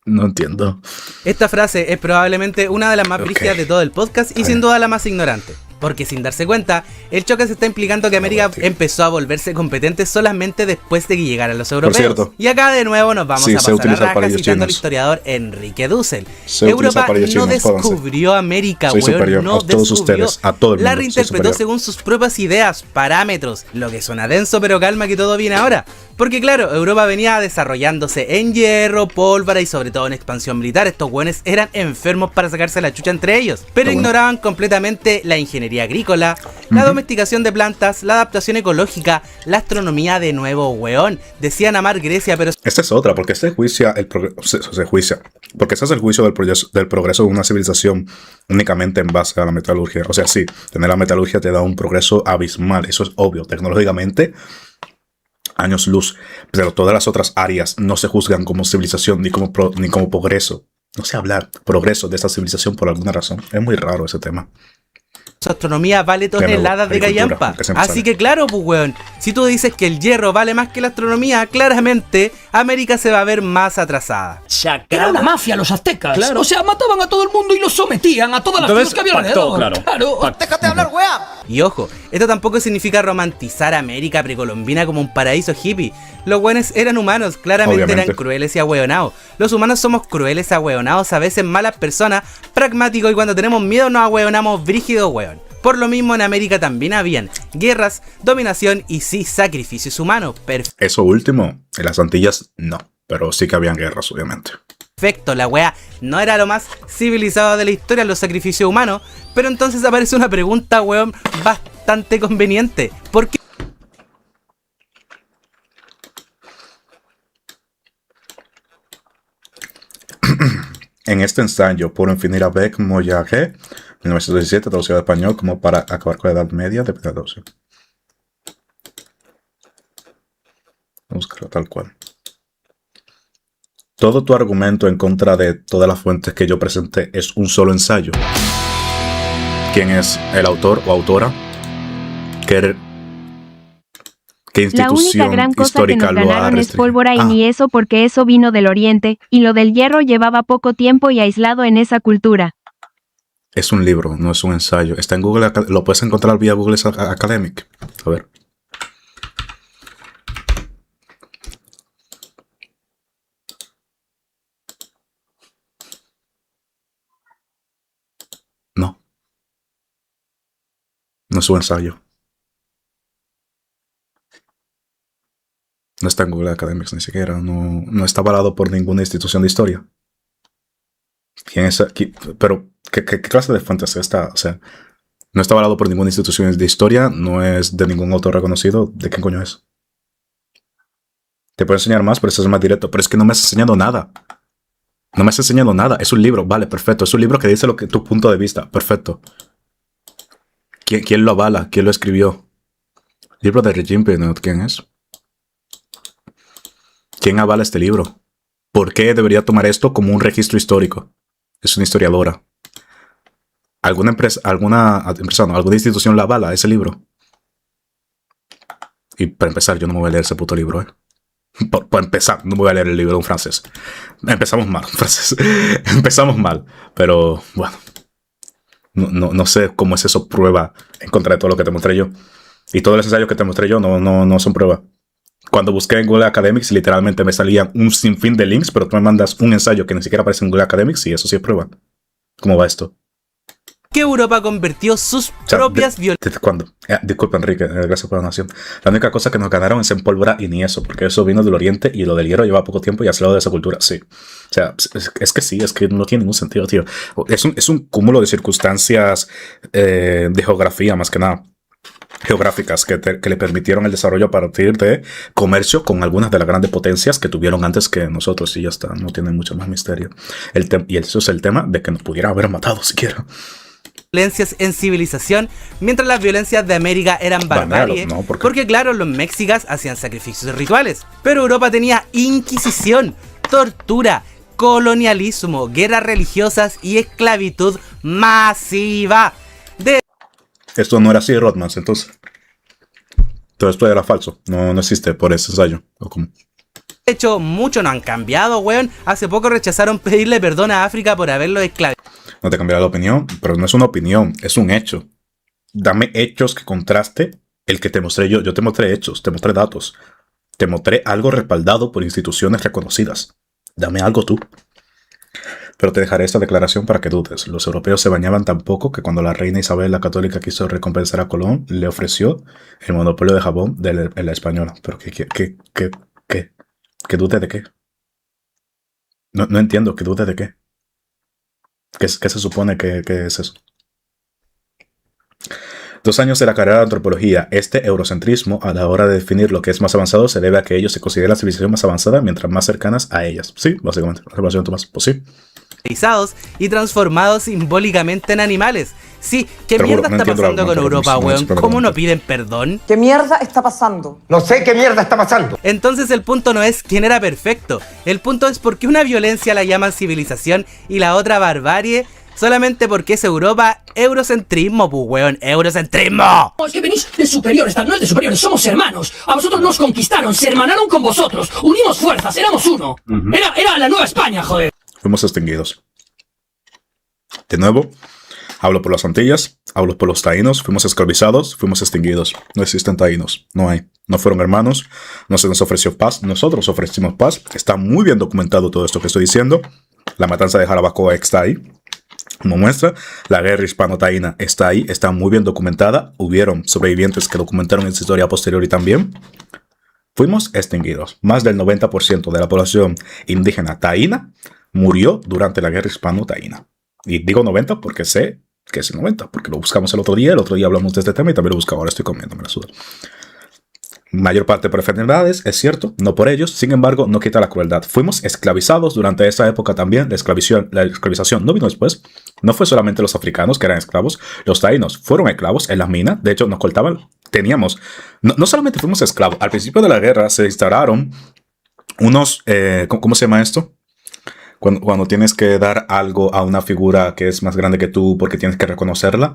no entiendo. Esta frase es probablemente una de las más brígidas de todo el podcast y sin duda la más ignorante. Porque sin darse cuenta, el Choca se está implicando que América empezó a volverse competente solamente después de que llegaran los europeos. Y acá de nuevo nos vamos a pasar a raja citando al historiador Enrique Dussel. Europa no descubrió América, weón, no descubrió. La reinterpretó según sus propias ideas, parámetros, lo que suena denso, pero calma que todo viene ahora. Porque claro, Europa venía desarrollándose en hierro, pólvora y sobre todo en expansión militar. Estos weones eran enfermos para sacarse la chucha entre ellos, pero ignoraban completamente la ingeniería agrícola, la domesticación de plantas, la adaptación ecológica, la astronomía de nuevo, weón. Decían amar Grecia, pero... Esta es otra, porque se juicia porque ese es el juicio del progreso de una civilización únicamente en base a la metalurgia. O sea, sí, tener la metalurgia te da un progreso abismal, eso es obvio, tecnológicamente, años luz, pero todas las otras áreas no se juzgan como civilización ni como progreso. No sé hablar, progreso de esa civilización por alguna razón. Es muy raro ese tema. Su astronomía vale toneladas de gallampa. Así que claro, pues weón, si tú dices que el hierro vale más que la astronomía, claramente América se va a ver más atrasada. Era una mafia los aztecas. Claro. O sea, mataban a todo el mundo y los sometían a todas las tribus que había alrededor. Claro. Déjate hablar, weá. Y ojo, esto tampoco significa romantizar a América precolombina como un paraíso hippie. Los weones eran humanos, claramente eran crueles y ahueonados. Los humanos somos crueles, ahueonados, a veces malas personas, pragmáticos, y cuando tenemos miedo nos ahueonamos brígido, weón. Por lo mismo en América también habían guerras, dominación y sí sacrificios humanos. Eso último, en las Antillas no, pero sí que habían guerras, obviamente. Perfecto, la wea no era lo más civilizado de la historia, los sacrificios humanos, pero entonces aparece una pregunta, weón, bastante conveniente. ¿Por qué? En este ensayo, por infinir a Beck Moyage, 1917, traducido al español como para acabar con la Edad Media de traducción. Vamos a buscarlo tal cual. Todo tu argumento en contra de todas las fuentes que yo presenté es un solo ensayo. ¿Quién es el autor o autora? ¿Qué La única gran cosa que nos ganaron es pólvora y ni eso porque eso vino del oriente, y lo del hierro llevaba poco tiempo y aislado en esa cultura. Es un libro, no es un ensayo. Está en Google, lo puedes encontrar vía Google Academic. A ver. No. No es un ensayo. No está en Google Academics ni siquiera. No está avalado por ninguna institución de historia. ¿Quién es aquí? Pero, ¿qué clase de fuente es esta? O sea, no está avalado por ninguna institución de historia, no es de ningún autor reconocido. ¿De quién coño es? Te puedo enseñar más, pero eso es más directo. Pero es que no me has enseñado nada. No me has enseñado nada. Es un libro, vale, perfecto. Es un libro que dice tu punto de vista. Perfecto. ¿Quién lo avala? ¿Quién lo escribió? Libro de Regine Pinot. ¿Quién es? ¿Quién avala este libro? ¿Por qué debería tomar esto como un registro histórico? Es una historiadora. ¿Alguna empresa, alguna institución la avala ese libro? Y para empezar, yo no me voy a leer ese puto libro, ¿eh? Para empezar, no me voy a leer el libro de un francés. Empezamos mal, francés. Empezamos mal. Pero, bueno. No sé cómo es eso prueba en contra de todo lo que te mostré yo. Y todos los ensayos que te mostré yo no son prueba. Cuando busqué en Google Academics, literalmente me salían un sinfín de links, pero tú me mandas un ensayo que ni siquiera aparece en Google Academics y eso sí es prueba. ¿Cómo va esto? Que Europa convirtió sus propias violencias. ¿Desde cuándo? Disculpa, Enrique, gracias por la donación. La única cosa que nos ganaron es en pólvora y ni eso, porque eso vino del oriente y lo del hierro lleva poco tiempo y aislado de esa cultura. Sí. O sea, es que no tiene ningún sentido, tío. Es un cúmulo de circunstancias de geografía, más que nada. Geográficas que le permitieron el desarrollo a partir de comercio con algunas de las grandes potencias que tuvieron antes que nosotros y ya está, no tiene mucho más misterio. Y eso es el tema de que nos pudieran haber matado siquiera. Violencias en civilización, mientras las violencias de América eran barbarie, no, porque claro, los mexicas hacían sacrificios rituales, pero Europa tenía inquisición, tortura, colonialismo, guerras religiosas y esclavitud masiva. Esto no era así, Rodmans, entonces. Todo esto era falso. No existe por ese ensayo. ¿O cómo? De hecho, muchos no han cambiado, weón. Hace poco rechazaron pedirle perdón a África por haberlo esclavizado. No te cambiará la opinión, pero no es una opinión, es un hecho. Dame hechos que contraste el que te mostré yo. Yo te mostré hechos, te mostré datos. Te mostré algo respaldado por instituciones reconocidas. Dame algo tú. Pero te dejaré esta declaración para que dudes. Los europeos se bañaban tan poco que cuando la reina Isabel la Católica quiso recompensar a Colón, le ofreció el monopolio de jabón de la española. ¿Pero qué dude de qué? No entiendo, ¿qué dude de qué? ¿Qué se supone que es eso? 2 años de la carrera de antropología. Este eurocentrismo a la hora de definir lo que es más avanzado se debe a que ellos se consideran la civilización más avanzada mientras más cercanas a ellas. Sí, básicamente. La relación más, pues sí. Y transformados simbólicamente en animales. Sí, ¿qué mierda está pasando con Europa, weón? ¿Cómo no piden perdón? ¿Qué mierda está pasando? No sé qué mierda está pasando. Entonces el punto no es quién era perfecto. El punto es por qué una violencia la llaman civilización y la otra barbarie. Solamente porque es Europa, eurocentrismo, pues weón, eurocentrismo. Es que venís de superiores, no es de superiores, somos hermanos. A vosotros nos conquistaron, se hermanaron con vosotros, unimos fuerzas, éramos uno. Era la nueva España, joder. Fuimos extinguidos. De nuevo, hablo por las Antillas, hablo por los taínos, fuimos esclavizados, fuimos extinguidos. No existen taínos, no hay. No fueron hermanos, no se nos ofreció paz, nosotros ofrecimos paz. Está muy bien documentado todo esto que estoy diciendo. La matanza de Jarabacoa está ahí. Como muestra, la guerra hispano-taína está ahí, está muy bien documentada. Hubieron sobrevivientes que documentaron esa historia posterior y también fuimos extinguidos. Más del 90% de la población indígena taína murió durante la guerra hispano-taína. Y digo 90 porque sé que es el 90, porque lo buscamos el otro día hablamos de este tema y también lo buscaba, ahora estoy comiendo, me la suda. Mayor parte por enfermedades, es cierto, no por ellos, sin embargo, no quita la crueldad. Fuimos esclavizados durante esa época también. La esclavización no vino después. No fue solamente los africanos que eran esclavos, los taínos fueron esclavos en las minas. De hecho, nos cortaban, teníamos, no solamente fuimos esclavos, al principio de la guerra se instauraron unos, ¿cómo se llama esto? Cuando tienes que dar algo a una figura que es más grande que tú porque tienes que reconocerla.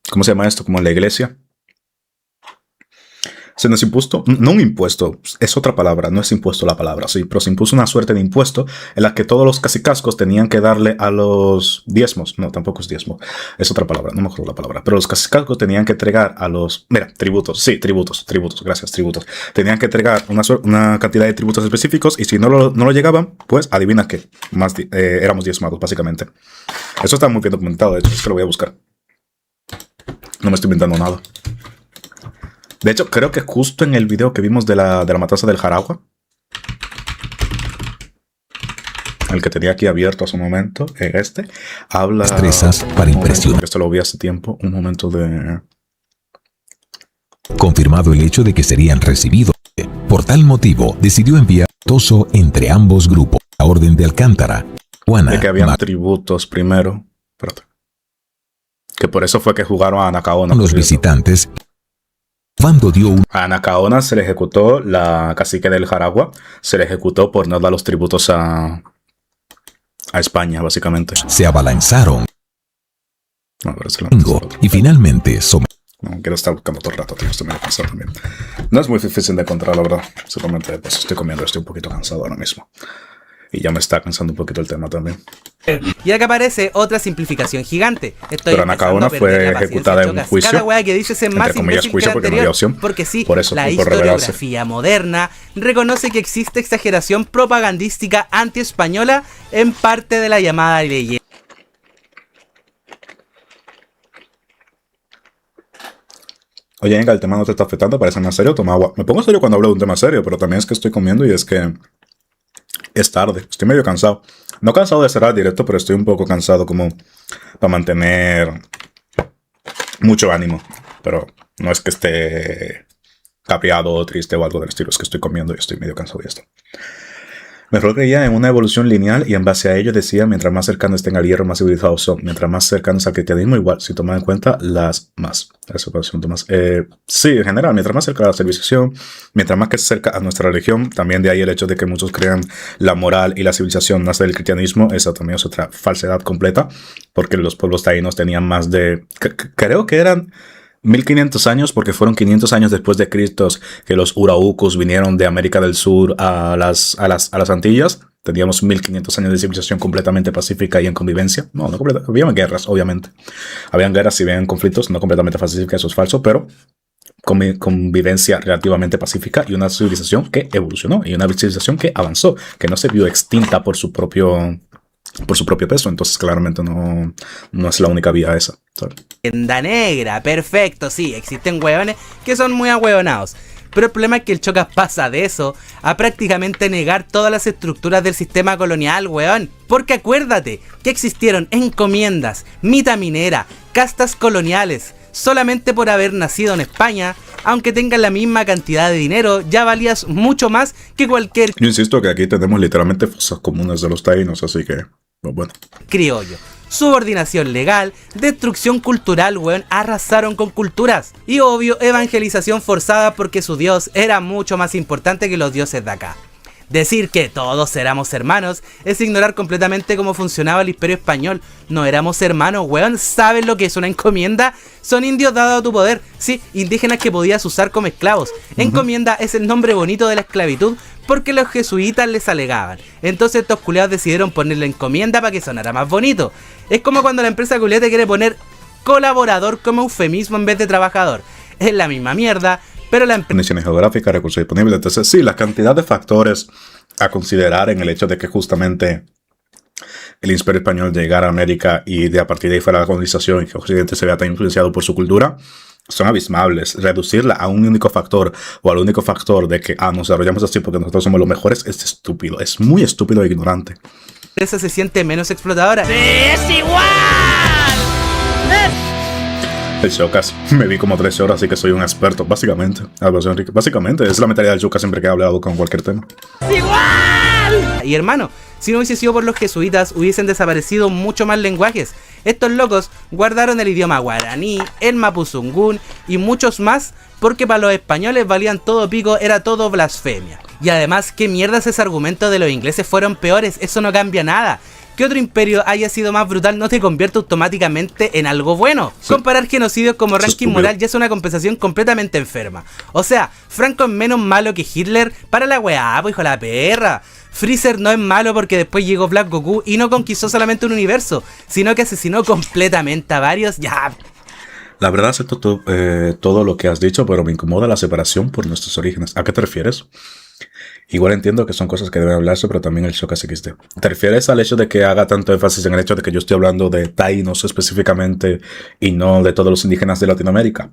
¿Cómo se llama esto? Como en la iglesia. Se nos impuso, no un impuesto, es otra palabra, no es impuesto la palabra, sí, pero se impuso una suerte de impuesto en la que todos los cacicascos tenían que darle a los diezmos, no, tampoco es diezmo, es otra palabra, no me acuerdo la palabra, pero los cacicascos tenían que entregar a los, tributos, sí, tributos, gracias, tributos, tenían que entregar una cantidad de tributos específicos y si no lo llegaban, pues adivina qué, éramos diezmados, básicamente. Eso está muy bien documentado, de hecho, es que lo voy a buscar. No me estoy inventando nada. De hecho, creo que justo en el video que vimos de la matanza del Jaragua, el que tenía aquí abierto hace un momento, habla... Destrezas para impresionar. Esto lo vi hace tiempo, un momento de... Confirmado el hecho de que serían recibidos. Por tal motivo, decidió enviar Toso entre ambos grupos. La orden de Alcántara. Juana, de que habían tributos primero. Espérate. Que por eso fue que jugaron a Anacaona. Los visitantes... Cuando dio a Anacaona se le ejecutó, la cacique del Jaragua se le ejecutó por no dar los tributos a España, básicamente. Se abalanzaron. Y finalmente no quiero estar buscando todo el rato, tío. Estoy medio cansado también. No es muy difícil de encontrar, la verdad. Simplemente pues estoy comiendo, estoy un poquito cansado ahora mismo. Y ya me está cansando un poquito el tema también. Y acá aparece otra simplificación gigante. Pero Anacaona fue ejecutada en un juicio. Cada wea que dices es más imbécil que la anterior. Porque sí, la historiografía moderna reconoce que existe exageración propagandística anti-española en parte de la llamada leyenda. Oye, venga, el tema no te está afectando, parece más serio, toma agua. Me pongo serio cuando hablo de un tema serio, pero también es que estoy comiendo y es que es tarde, estoy medio cansado. No cansado de cerrar el directo, pero estoy un poco cansado como para mantener mucho ánimo. Pero no es que esté capriado o triste o algo del estilo, es que estoy comiendo y estoy medio cansado de esto. Mejor creía en una evolución lineal y en base a ello decía, mientras más cercanos estén al hierro, más civilizados son. Mientras más cercanos al cristianismo, igual, si toman en cuenta las más. Eso es un más. Sí, en general, mientras más cerca a la civilización, mientras más que cerca a nuestra religión, también de ahí el hecho de que muchos crean la moral y la civilización nace del cristianismo, eso también es otra falsedad completa, porque los pueblos taínos tenían más de, creo que eran 1500 años, porque fueron 500 años después de Cristo que los Uraucos vinieron de América del Sur a las Antillas. Teníamos 1500 años de civilización completamente pacífica y en convivencia. No completamente. Habían guerras, obviamente. Habían guerras y habían conflictos, no completamente pacíficas, eso es falso, pero convivencia relativamente pacífica y una civilización que evolucionó y una civilización que avanzó, que no se vio extinta por su propio peso. Entonces claramente no es la única vía esa, ¿sabes? Leyenda negra, perfecto, sí, existen hueones que son muy ahueonados. Pero el problema es que el Chocas pasa de eso a prácticamente negar todas las estructuras del sistema colonial, weón. Porque acuérdate que existieron encomiendas, mita minera, castas coloniales. Solamente por haber nacido en España, aunque tengas la misma cantidad de dinero, ya valías mucho más que cualquier... Yo insisto que aquí tenemos literalmente fosas comunes de los taínos, así que, bueno. Criollo. Subordinación legal, destrucción cultural, weón, arrasaron con culturas. Y obvio, evangelización forzada porque su dios era mucho más importante que los dioses de acá. Decir que todos éramos hermanos es ignorar completamente cómo funcionaba el imperio español. No éramos hermanos, weón. ¿Sabes lo que es una encomienda? Son indios dados a tu poder. Sí, indígenas que podías usar como esclavos. Encomienda es el nombre bonito de la esclavitud porque los jesuitas les alegaban. Entonces estos culiados decidieron ponerle encomienda para que sonara más bonito. Es como cuando la empresa culiada te quiere poner colaborador como eufemismo en vez de trabajador. Es la misma mierda. Pero la condiciones geográficas, recursos disponibles. Entonces, sí, la cantidad de factores a considerar en el hecho de que justamente el Imperio Español llegara a América y de a partir de ahí fuera la colonización y que Occidente se vea tan influenciado por su cultura, son abismables. Reducirla a un único factor o al único factor de que nos desarrollamos así porque nosotros somos los mejores es estúpido, es muy estúpido e ignorante. Esa se siente menos explotadora. ¡Es igual! El Showcast, me vi como 13 horas, así que soy un experto, básicamente. Básicamente, es la mentalidad del Showcast siempre que he hablado con cualquier tema. ¡Es igual! Y hermano, si no hubiese sido por los jesuitas, hubiesen desaparecido mucho más lenguajes. Estos locos guardaron el idioma guaraní, el mapuzungún y muchos más, porque para los españoles valían todo pico, era todo blasfemia. Y además, ¿qué mierda es ese argumento de los ingleses fueron peores? Eso no cambia nada. Que otro imperio haya sido más brutal no te convierte automáticamente en algo bueno. Sí. Comparar genocidios como ranking moral ya es una compensación completamente enferma. O sea, Franco es menos malo que Hitler para la weá, pues hijo de la perra. Freezer no es malo porque después llegó Black Goku y no conquistó solamente un universo, sino que asesinó completamente a varios. Ya. La verdad acepto todo lo que has dicho, pero me incomoda la separación por nuestros orígenes. ¿A qué te refieres? Igual entiendo que son cosas que deben hablarse, pero también el Showcast XD. ¿Te refieres al hecho de que haga tanto énfasis en el hecho de que yo estoy hablando de taínos específicamente y no de todos los indígenas de Latinoamérica?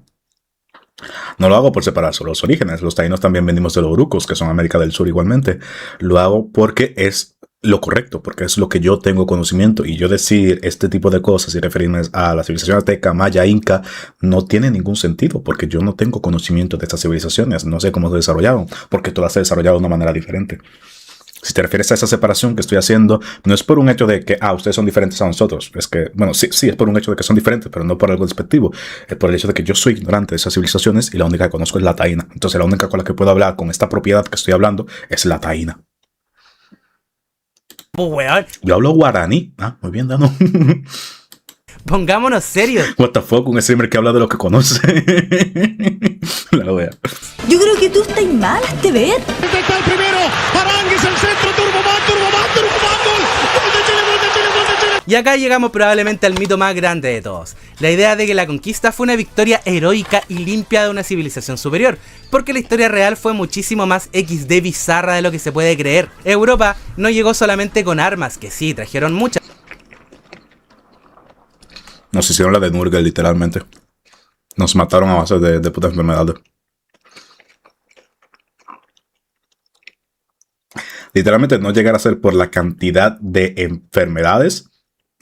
No lo hago por separar solo los orígenes. Los taínos también venimos de los urucos, que son América del Sur igualmente. Lo hago porque es lo correcto, porque es lo que yo tengo conocimiento, y yo decir este tipo de cosas y referirme a la civilización azteca, maya, inca, no tiene ningún sentido, porque yo no tengo conocimiento de estas civilizaciones, no sé cómo se desarrollaron, porque todas se desarrollaron de una manera diferente. Si te refieres a esa separación que estoy haciendo, no es por un hecho de que, ustedes son diferentes a nosotros. Es que, bueno, sí, es por un hecho de que son diferentes, pero no por algo despectivo. Es por el hecho de que yo soy ignorante de esas civilizaciones y la única que conozco es la taína. Entonces la única con la que puedo hablar con esta propiedad que estoy hablando es la taína. Yo hablo guaraní. Muy bien, Dano. Pongámonos serios. What the fuck, un streamer que habla de lo que conoce. La wea. Yo creo que tú estás mal, hazte ver. Está el primero. Arangues el centro. Turboman. Gol. Gol de Chile. Y acá llegamos probablemente al mito más grande de todos. La idea de que la conquista fue una victoria heroica y limpia de una civilización superior. Porque la historia real fue muchísimo más XD bizarra de lo que se puede creer. Europa no llegó solamente con armas, que sí, trajeron muchas. Nos hicieron la de Nurgle, literalmente. Nos mataron a base de putas enfermedades. Literalmente no llegar a ser por la cantidad de enfermedades,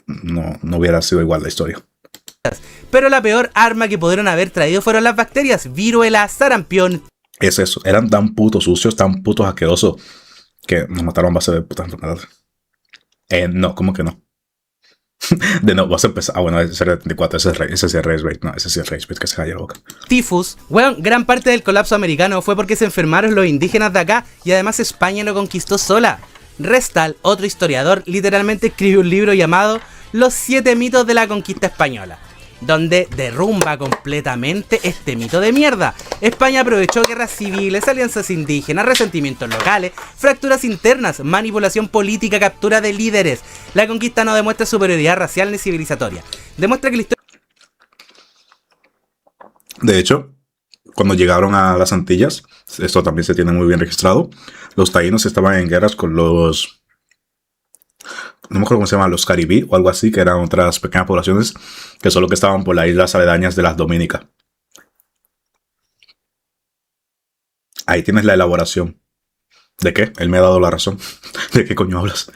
no hubiera sido igual la historia. Pero la peor arma que pudieron haber traído fueron las bacterias, viruela, sarampión. Es eso, eran tan putos sucios, tan putos asquerosos, que nos mataron a base de putas enfermedades. No, ¿cómo que no? De no, vas a empezar. Bueno, ese es el 34, ese sí es Rage Bait. No, ese sí es Rage Bait, que se calla la boca. Tifus. Bueno, gran parte del colapso americano fue porque se enfermaron los indígenas de acá y además España lo conquistó sola. Restal, otro historiador, literalmente escribió un libro llamado Los 7 mitos de la conquista española, donde derrumba completamente este mito de mierda. España aprovechó guerras civiles, alianzas indígenas, resentimientos locales, fracturas internas, manipulación política, captura de líderes. La conquista no demuestra superioridad racial ni civilizatoria. Demuestra que la historia... De hecho, cuando llegaron a las Antillas, esto también se tiene muy bien registrado, los taínos estaban en guerras con los... no me acuerdo cómo se llaman, los caribí o algo así, que eran otras pequeñas poblaciones que solo que estaban por las islas aledañas de las Dominicas. Ahí tienes la elaboración. ¿De qué? Él me ha dado la razón. ¿De qué coño hablas?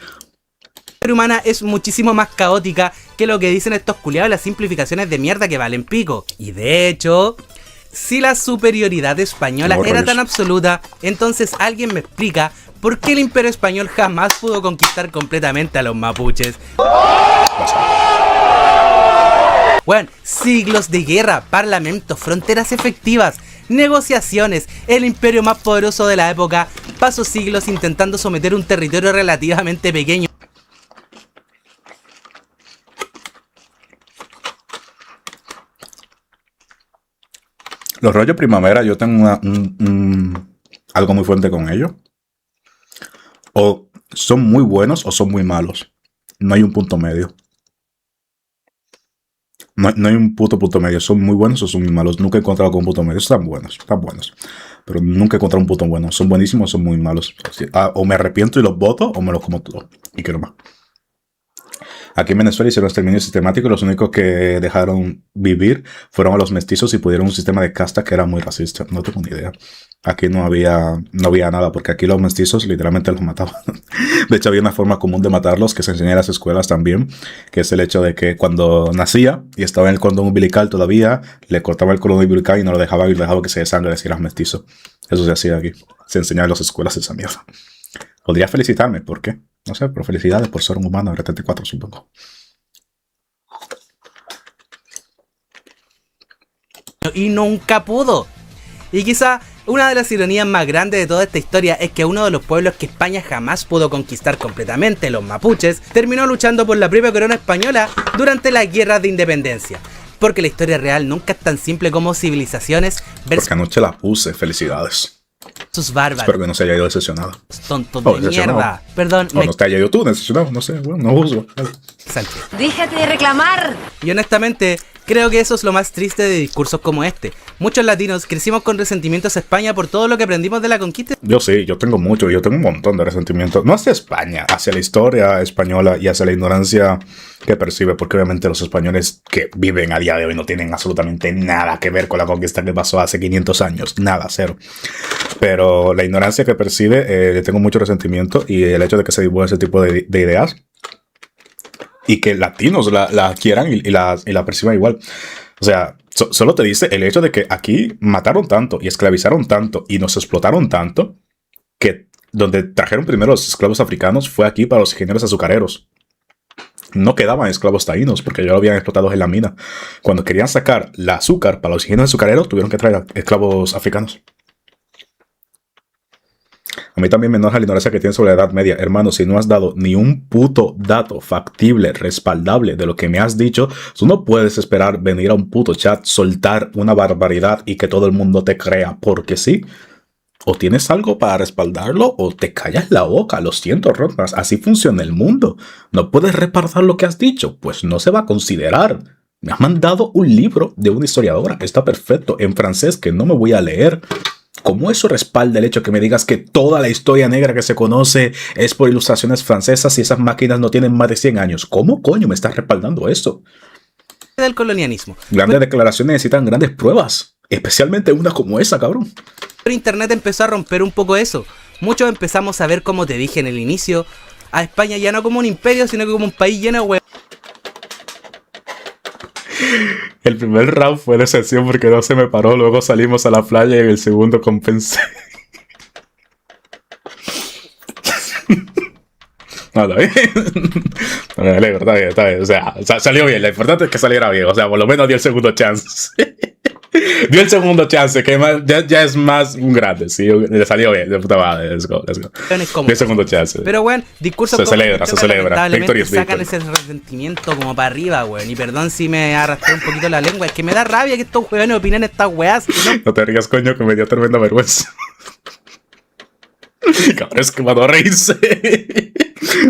La historia humana es muchísimo más caótica que lo que dicen estos culiados y las simplificaciones de mierda que valen pico. Y de hecho, si la superioridad española era tan absoluta, entonces alguien me explica ¿por qué el Imperio Español jamás pudo conquistar completamente a los mapuches? Bueno, siglos de guerra, parlamentos, fronteras efectivas, negociaciones, el imperio más poderoso de la época pasó siglos intentando someter un territorio relativamente pequeño. Los rollos primavera, yo tengo algo muy fuerte con ellos. O son muy buenos o son muy malos. No hay un punto medio. No hay un punto medio. Son muy buenos o son muy malos. Nunca he encontrado con un punto medio. Están buenos. Pero nunca he encontrado un punto bueno. Son buenísimos o son muy malos. O me arrepiento y los voto o me los como todo. Y quiero más. Aquí en Venezuela hicieron exterminio sistemático y los únicos que dejaron vivir fueron a los mestizos y pudieron un sistema de casta que era muy racista. No tengo ni idea. Aquí no había nada, porque aquí los mestizos literalmente los mataban. De hecho, había una forma común de matarlos que se enseña en las escuelas también, que es el hecho de que cuando nacía y estaba en el cordón umbilical todavía, le cortaba el cordón umbilical y no lo dejaba y dejaba que se desangre si eras mestizo. Eso se hacía aquí. Se enseñaba en las escuelas esa mierda. Podría felicitarme, ¿por qué? No sé, pero felicidades por ser un humano de 74, supongo. Y nunca pudo. Y quizá una de las ironías más grandes de toda esta historia es que uno de los pueblos que España jamás pudo conquistar completamente, los mapuches, terminó luchando por la propia corona española durante las guerras de independencia. Porque la historia real nunca es tan simple como civilizaciones versus... Porque anoche la puse, felicidades. Sus bárbaros. Espero que no se haya ido decepcionado. Tontos de mierda. Perdón. No te haya ido tú decepcionado, no sé, bueno, no juzgo. Sánchez. Déjate de reclamar. Y honestamente, creo que eso es lo más triste de discursos como este. Muchos latinos crecimos con resentimientos a España por todo lo que aprendimos de la conquista. Yo sí, yo tengo un montón de resentimientos. No hacia España, hacia la historia española y hacia la ignorancia que percibe, porque obviamente los españoles que viven a día de hoy no tienen absolutamente nada que ver con la conquista que pasó hace 500 años. Nada, cero. Pero la ignorancia que percibe, le tengo mucho resentimiento, y el hecho de que se divulgue ese tipo de ideas y que latinos la quieran y la perciban igual. O sea, solo te dice el hecho de que aquí mataron tanto y esclavizaron tanto y nos explotaron tanto que donde trajeron primero los esclavos africanos fue aquí para los ingenieros azucareros. No quedaban esclavos taínos porque ya lo habían explotado en la mina. Cuando querían sacar el azúcar para los ingenieros azucareros, tuvieron que traer esclavos africanos. A mí también me enoja la ignorancia que tienen sobre la Edad Media. Hermano, si no has dado ni un puto dato factible, respaldable de lo que me has dicho, tú no puedes esperar venir a un puto chat, soltar una barbaridad y que todo el mundo te crea porque sí. O tienes algo para respaldarlo o te callas la boca. Lo siento, Rodmas, así funciona el mundo. No puedes respaldar lo que has dicho, pues no se va a considerar. Me has mandado un libro de una historiadora, está perfecto, en francés, que no me voy a leer. ¿Cómo eso respalda el hecho que me digas que toda la historia negra que se conoce es por ilustraciones francesas y esas máquinas no tienen más de 100 años? ¿Cómo coño me estás respaldando eso? Del colonialismo. Grandes declaraciones necesitan grandes pruebas, especialmente una como esa, cabrón. Pero Internet empezó a romper un poco eso. Muchos empezamos a ver, como te dije en el inicio, a España ya no como un imperio, sino que como un país lleno de huevos. El primer round fue decepción porque no se me paró, luego salimos a la playa y en el segundo compensé. No, está bien. Está bien. O sea, salió bien. Lo importante es que saliera bien. O sea, por lo menos dio el segundo chance. Dio el segundo chance, que ya es más un grande. Sí, le salió bien. De puta madre. Let's go. Dio el segundo chance. Pero, weón, discursos se celebra. Lamentablemente sacan ese resentimiento como para arriba, weón. Y perdón si me arrastré un poquito la lengua. Es que me da rabia que estos weones opinen estas weas. No te rías, coño, que me dio tremenda vergüenza. Cabrón, es que me va a reírse.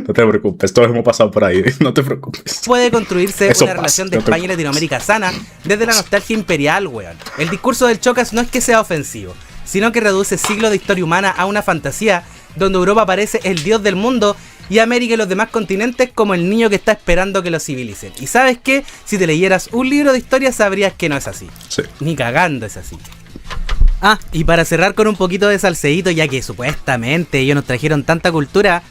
No te preocupes, todos hemos pasado por ahí. No te preocupes. Puede construirse una relación de España y Latinoamérica sana desde la nostalgia imperial, weón. El discurso del Chocas no es que sea ofensivo, sino que reduce siglos de historia humana a una fantasía donde Europa parece el dios del mundo y América y los demás continentes como el niño que está esperando que lo civilicen. Y ¿sabes qué? Si te leyeras un libro de historia sabrías que no es así. Sí. Ni cagando es así. Ah, y para cerrar con un poquito de salseíto, ya que supuestamente ellos nos trajeron tanta cultura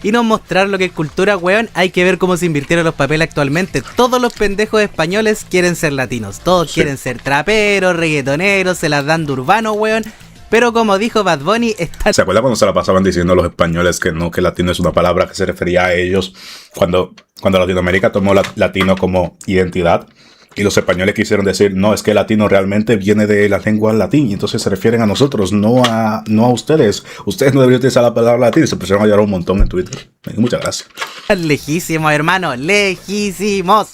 y nos mostraron lo que es cultura, weón, hay que ver cómo se invirtieron los papeles actualmente. Todos los pendejos españoles quieren ser latinos, todos quieren ser traperos, reggaetoneros, se las dan de urbano, weón. Pero como dijo Bad Bunny, está... ¿Se acuerdan cuando se la pasaban diciendo a los españoles que no, que latino es una palabra que se refería a ellos cuando Latinoamérica tomó latino como identidad? Y los españoles quisieron decir, no, es que latino realmente viene de la lengua latín, y entonces se refieren a nosotros, no a ustedes. Ustedes no deberían utilizar la palabra latín, y se pusieron a llorar un montón en Twitter. Muchas gracias. Lejísimos, hermano, lejísimos.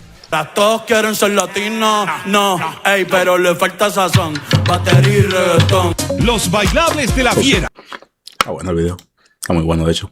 Todos quieren ser latinos, no, ey, pero le falta sazón, batería y reggaetón. Los bailables de la fiera. Bueno el video, está muy bueno de hecho.